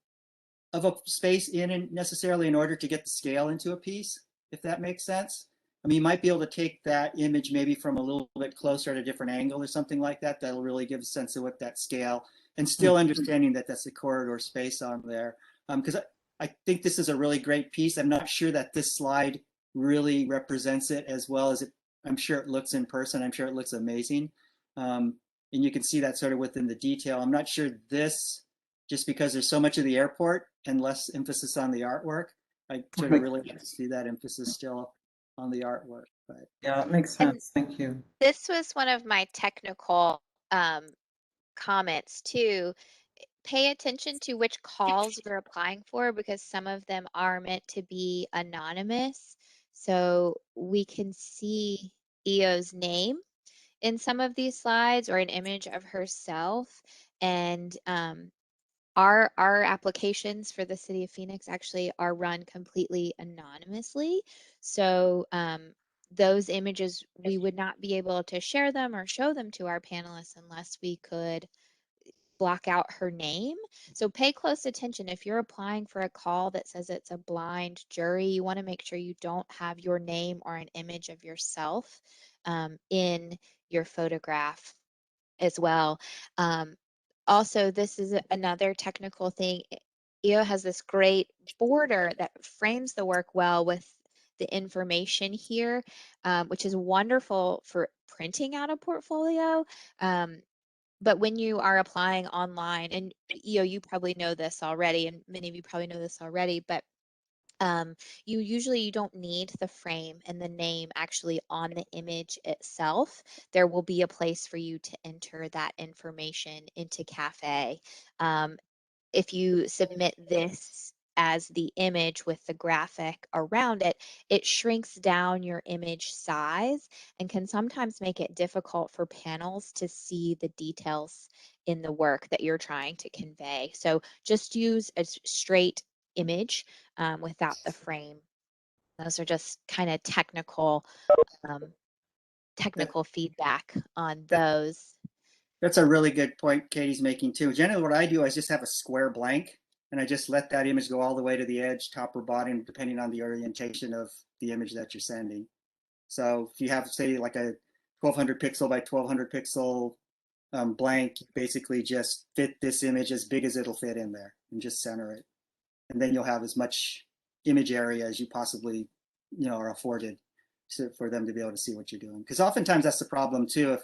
of a space in necessarily in order to get the scale into a piece, if that makes sense. I mean, you might be able to take that image maybe from a little bit closer at a different angle or something like that. That'll really give a sense of what that scale, and still understanding that that's a corridor space on there. Because I think this is a really great piece. I'm not sure that this slide really represents it as well as I'm sure it looks in person. I'm sure it looks amazing. And you can see that sort of within the detail. I'm not sure this, just because there's so much of the airport and less emphasis on the artwork, I sort of really like to see that emphasis still on the artwork. But yeah, it makes sense. Thank you. This was one of my technical comments too. Pay attention to which calls you're applying for, because some of them are meant to be anonymous. So we can see Io's name in some of these slides, or an image of herself. And our applications for the City of Phoenix actually are run completely anonymously. So those images, we would not be able to share them or show them to our panelists unless we could block out her name. So pay close attention. If you're applying for a call that says it's a blind jury, you want to make sure you don't have your name or an image of yourself in your photograph as well. Also, this is another technical thing. Io has this great border that frames the work well with the information here, which is wonderful for printing out a portfolio. But when you are applying online, and you probably know this already, and many of you probably know this already, but you don't need the frame and the name actually on the image itself. There will be a place for you to enter that information into Cafe. If you submit this as the image with the graphic around it, it shrinks down your image size and can sometimes make it difficult for panels to see the details in the work that you're trying to convey. So just use a straight image without the frame. Those are just kind of technical feedback on those. that's a really good point Katie's making too. Generally, what I do is just have a square blank, and I just let that image go all the way to the edge, top or bottom, depending on the orientation of the image that you're sending. So if you have, say, like a 1200 pixel by 1200 pixel blank, basically just fit this image as big as it'll fit in there and just center it. And then you'll have as much image area as you possibly, are afforded for them to be able to see what you're doing. Because oftentimes that's the problem too. If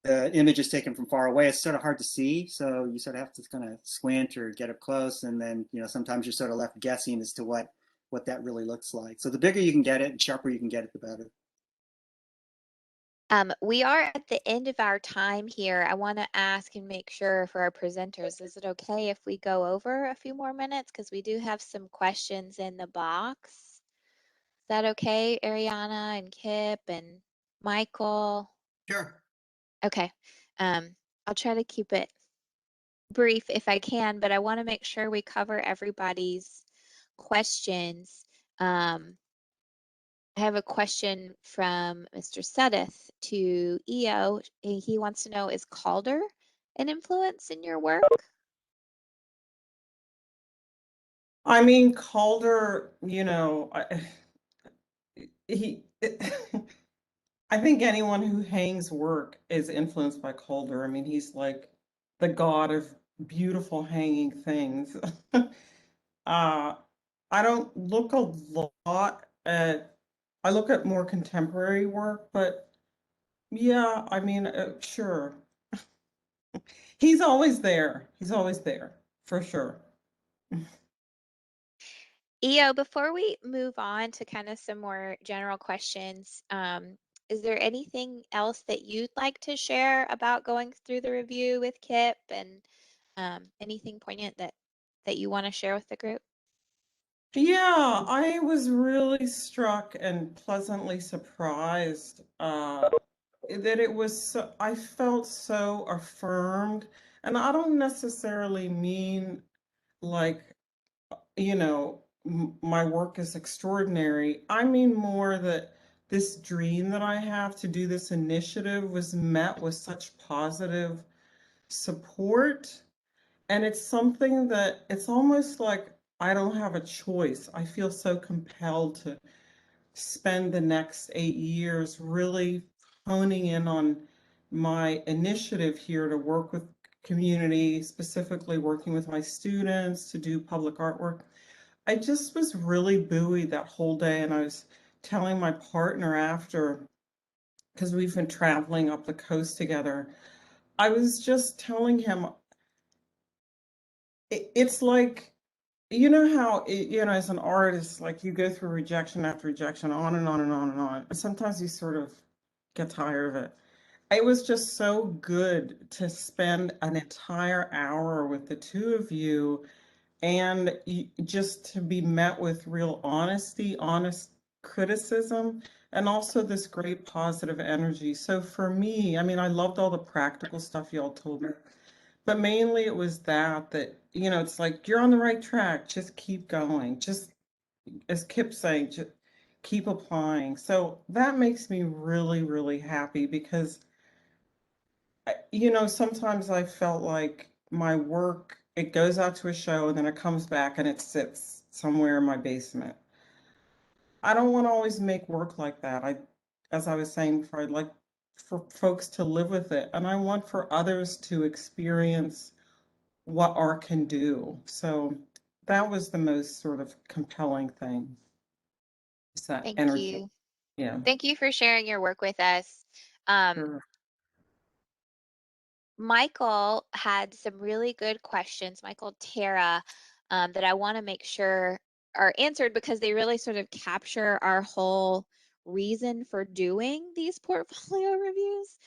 the image is taken from far away, it's sort of hard to see. So you sort of have to kind of squint or get up close. And then, sometimes you're sort of left guessing as to what that really looks like. So the bigger you can get it and sharper you can get it, the better. We are at the end of our time here. I want to ask and make sure for our presenters, is it okay if we go over a few more minutes? Because we do have some questions in the box. Is that okay, Aryana and Kip and Michael? Sure. Okay. I'll try to keep it brief if I can, but I want to make sure we cover everybody's questions. I have a question from Mr. Sedith to Io. He wants to know, is Calder an influence in your work? I mean, Calder, I think anyone who hangs work is influenced by Calder. I mean, he's like the god of beautiful hanging things. I don't look a lot at, I look at more contemporary work, but yeah, I mean, sure. He's always there. He's always there, for sure. Io, before we move on to kind of some more general questions, is there anything else that you'd like to share about going through the review with Kip, and anything poignant that you want to share with the group? Yeah, I was really struck and pleasantly surprised that it was so, I felt so affirmed. And I don't necessarily mean like, you know, my work is extraordinary. I mean more that this dream that I have to do this initiative was met with such positive support. And it's something that it's almost like I don't have a choice. I feel so compelled to spend the next 8 years really honing in on my initiative here to work with community, specifically working with my students to do public artwork. I just was really buoyed that whole day, and I was telling my partner after, because we've been traveling up the coast together, I was just telling him it's like, you know how, as an artist, like you go through rejection after rejection, on and on and on and on. And sometimes you sort of get tired of it. It was just so good to spend an entire hour with the two of you and just to be met with real honesty, honest criticism, and also this great positive energy. So for me, I mean, I loved all the practical stuff y'all told me, but mainly it was that, it's like you're on the right track. Just keep going. Just as Kip saying, just keep applying. So that makes me really, really happy because, sometimes I felt like my work, it goes out to a show and then it comes back and it sits somewhere in my basement. I don't want to always make work like that. As I was saying before, I'd like for folks to live with it, and I want for others to experience what art can do. So that was the most sort of compelling thing. Is that Thank energy? you. Yeah, Thank you for sharing your work with us. Um, sure. Michael had some really good questions, Michael Tara, that I want to make sure are answered because they really sort of capture our whole reason for doing these portfolio reviews.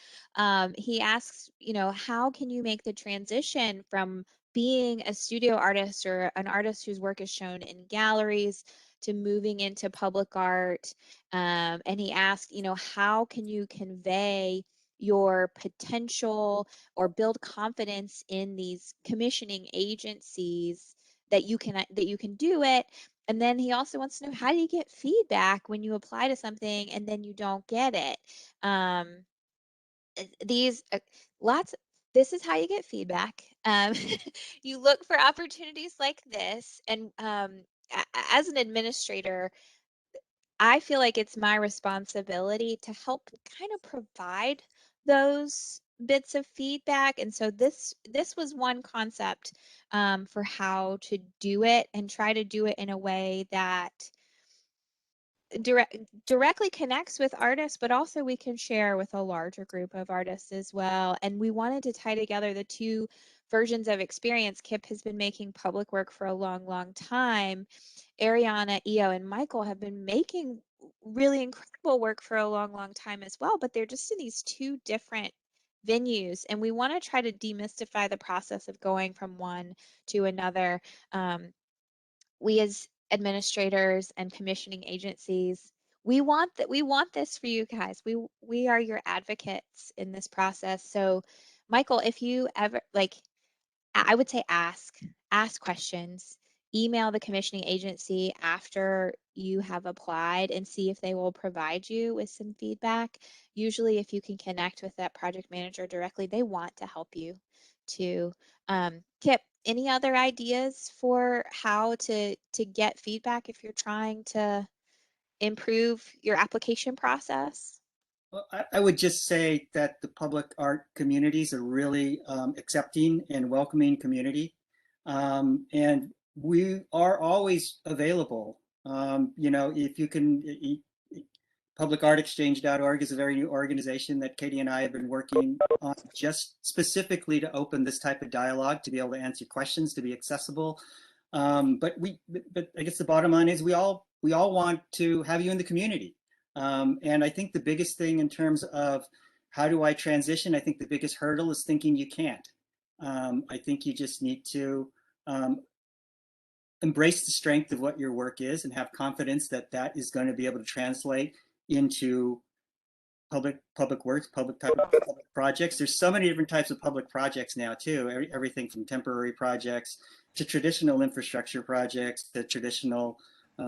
He asks, how can you make the transition from being a studio artist or an artist whose work is shown in galleries to moving into public art? And he asked, how can you convey your potential or build confidence in these commissioning agencies that you can do it? And then he also wants to know, how do you get feedback when you apply to something and then you don't get it? These lots This is how you get feedback. You look for opportunities like this, and as an administrator, I feel like it's my responsibility to help kind of provide those bits of feedback. And so this was one concept for how to do it, and try to do it in a way that directly connects with artists, but also we can share with a larger group of artists as well. And we wanted to tie together the two versions of experience. Kip has been making public work for a long, long time. Aryana, Io, and Michael have been making really incredible work for a long, long time as well, but they're just in these two different venues. And we want to try to demystify the process of going from one to another. We as administrators and commissioning agencies, we want this for you guys. We are your advocates in this process. So Michael, if you ever, like, I would say ask questions, email the commissioning agency after you have applied and see if they will provide you with some feedback. Usually if you can connect with that project manager directly, they want to help you too. Kip, any other ideas for how to get feedback if you're trying to improve your application process? Well, I would just say that the public art community is a really accepting and welcoming community. And we are always available. If you can, publicartexchange.org is a very new organization that Katie and I have been working on just specifically to open this type of dialogue, to be able to answer questions, to be accessible. But I guess the bottom line is we all want to have you in the community. And I think the biggest thing in terms of how do I transition, I think the biggest hurdle is thinking you can't. I think you just need to embrace the strength of what your work is and have confidence that that is going to be able to translate into public works, public projects. There's so many different types of public projects now too. Everything from temporary projects to traditional infrastructure projects to traditional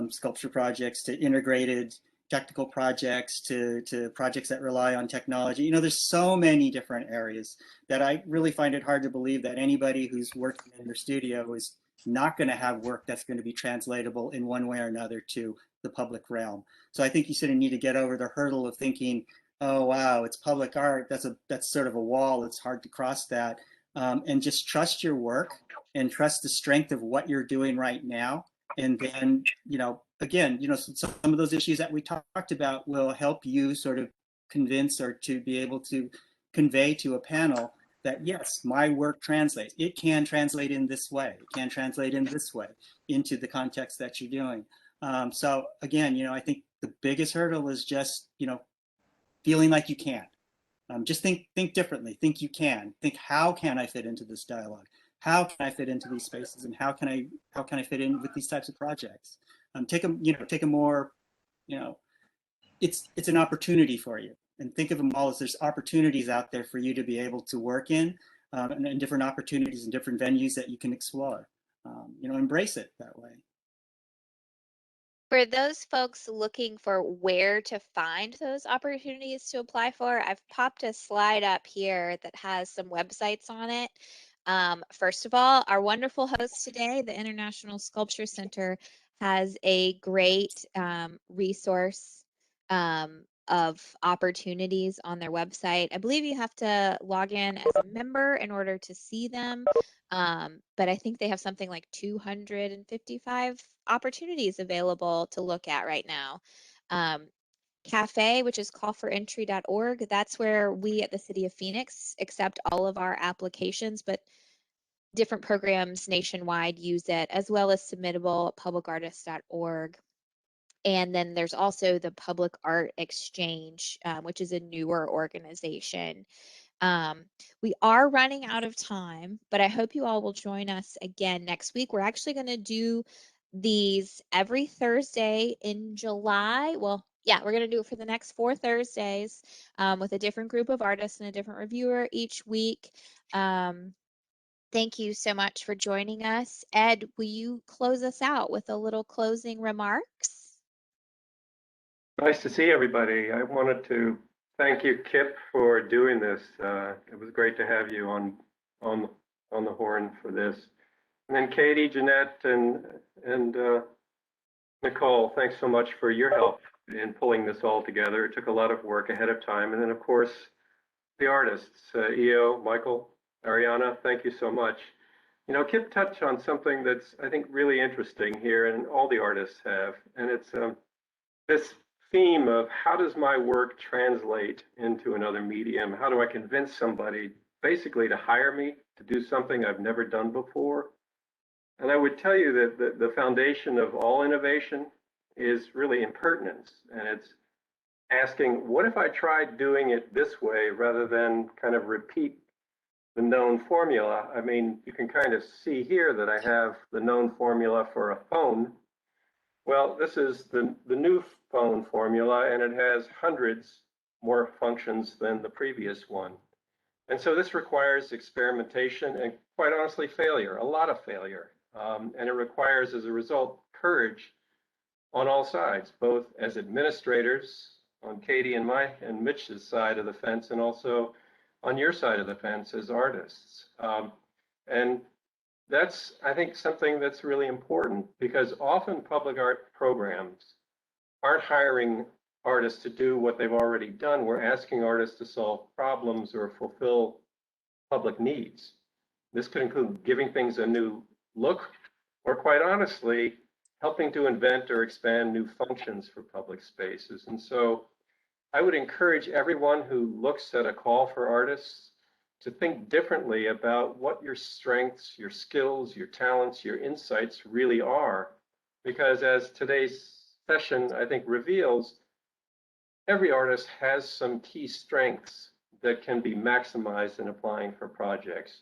sculpture projects to integrated technical projects to projects that rely on technology. You know, there's so many different areas that I really find it hard to believe that anybody who's working in their studio is not going to have work that's going to be translatable in one way or another to the public realm. So I think you sort of need to get over the hurdle of thinking, oh wow, it's public art. That's sort of a wall. It's hard to cross that, and just trust your work and trust the strength of what you're doing right now. And then, you know, again, you know, some of those issues that we talked about will help you sort of convince or to be able to convey to a panel that yes, my work translates. It can translate in this way. It can translate in this way into the context that you're doing. So again, you know, I think the biggest hurdle is just, you know, feeling like you can. Just think differently. Think you can. Think, how can I fit into this dialogue? How can I fit into these spaces? And how can I fit in with these types of projects? Take a more, you know, it's an opportunity for you. And think of them all as there's opportunities out there for you to be able to work in, and different opportunities and different venues that you can explore. You know, embrace it that way. For those folks looking for where to find those opportunities to apply for, I've popped a slide up here that has some websites on it. First of all, our wonderful host today, the International Sculpture Center, has a great resource of opportunities on their website. I believe you have to log in as a member in order to see them. But I think they have something like 255 opportunities available to look at right now. Cafe, which is callforentry.org, that's where we at the City of Phoenix accept all of our applications, but different programs nationwide use it, as well as submittable at publicartist.org. And then there's also the Public Art Exchange, which is a newer organization. We are running out of time, but I hope you all will join us again next week. We're actually going to do these every Thursday in July. Well, yeah, we're going to do it for the next 4 Thursdays with a different group of artists and a different reviewer each week. Thank you so much for joining us. Ed, will you close us out with a little closing remarks? Nice to see everybody. I wanted to thank you, Kip, for doing this. It was great to have you on the horn for this. And then Katie, Jeanette, and Nicole, thanks so much for your help in pulling this all together. It took a lot of work ahead of time. And then, of course, the artists, EO, Michael, Aryana, thank you so much. You know, Kip touched on something that's, I think, really interesting here, and all the artists have, and it's this theme of how does my work translate into another medium? How do I convince somebody basically to hire me to do something I've never done before? And I would tell you that the foundation of all innovation is really impertinence. And it's asking, what if I tried doing it this way rather than kind of repeat the known formula? I mean, you can kind of see here that I have the known formula for a phone. Well, this is the new phone formula, and it has hundreds more functions than the previous one. And so this requires experimentation and, quite honestly, failure, a lot of failure. And it requires, as a result, courage on all sides, both as administrators on Katie and Mitch's side of the fence, and also on your side of the fence as artists. And that's, I think, something that's really important, because often public art programs aren't hiring artists to do what they've already done. We're asking artists to solve problems or fulfill public needs. This could include giving things a new look, or quite honestly, helping to invent or expand new functions for public spaces. And so I would encourage everyone who looks at a call for artists to think differently about what your strengths, your skills, your talents, your insights really are. Because as today's session, I think, reveals, every artist has some key strengths that can be maximized in applying for projects.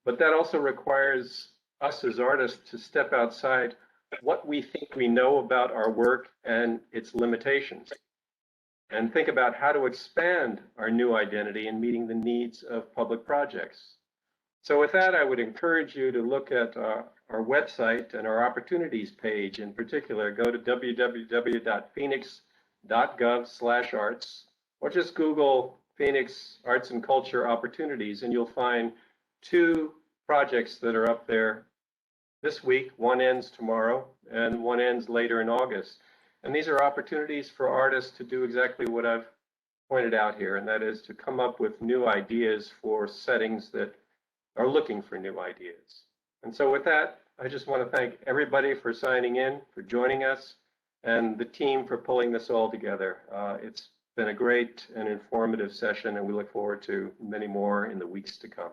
But that also requires us as artists to step outside what we think we know about our work and its limitations, and think about how to expand our new identity in meeting the needs of public projects. So with that, I would encourage you to look at our website and our opportunities page in particular. Go to www.phoenix.gov/arts, or just Google Phoenix Arts and Culture Opportunities, and you'll find 2 projects that are up there this week. One ends tomorrow and one ends later in August. And these are opportunities for artists to do exactly what I've pointed out here, and that is to come up with new ideas for settings that are looking for new ideas. And so with that, I just want to thank everybody for signing in, for joining us, and the team for pulling this all together. It's been a great and informative session, and we look forward to many more in the weeks to come.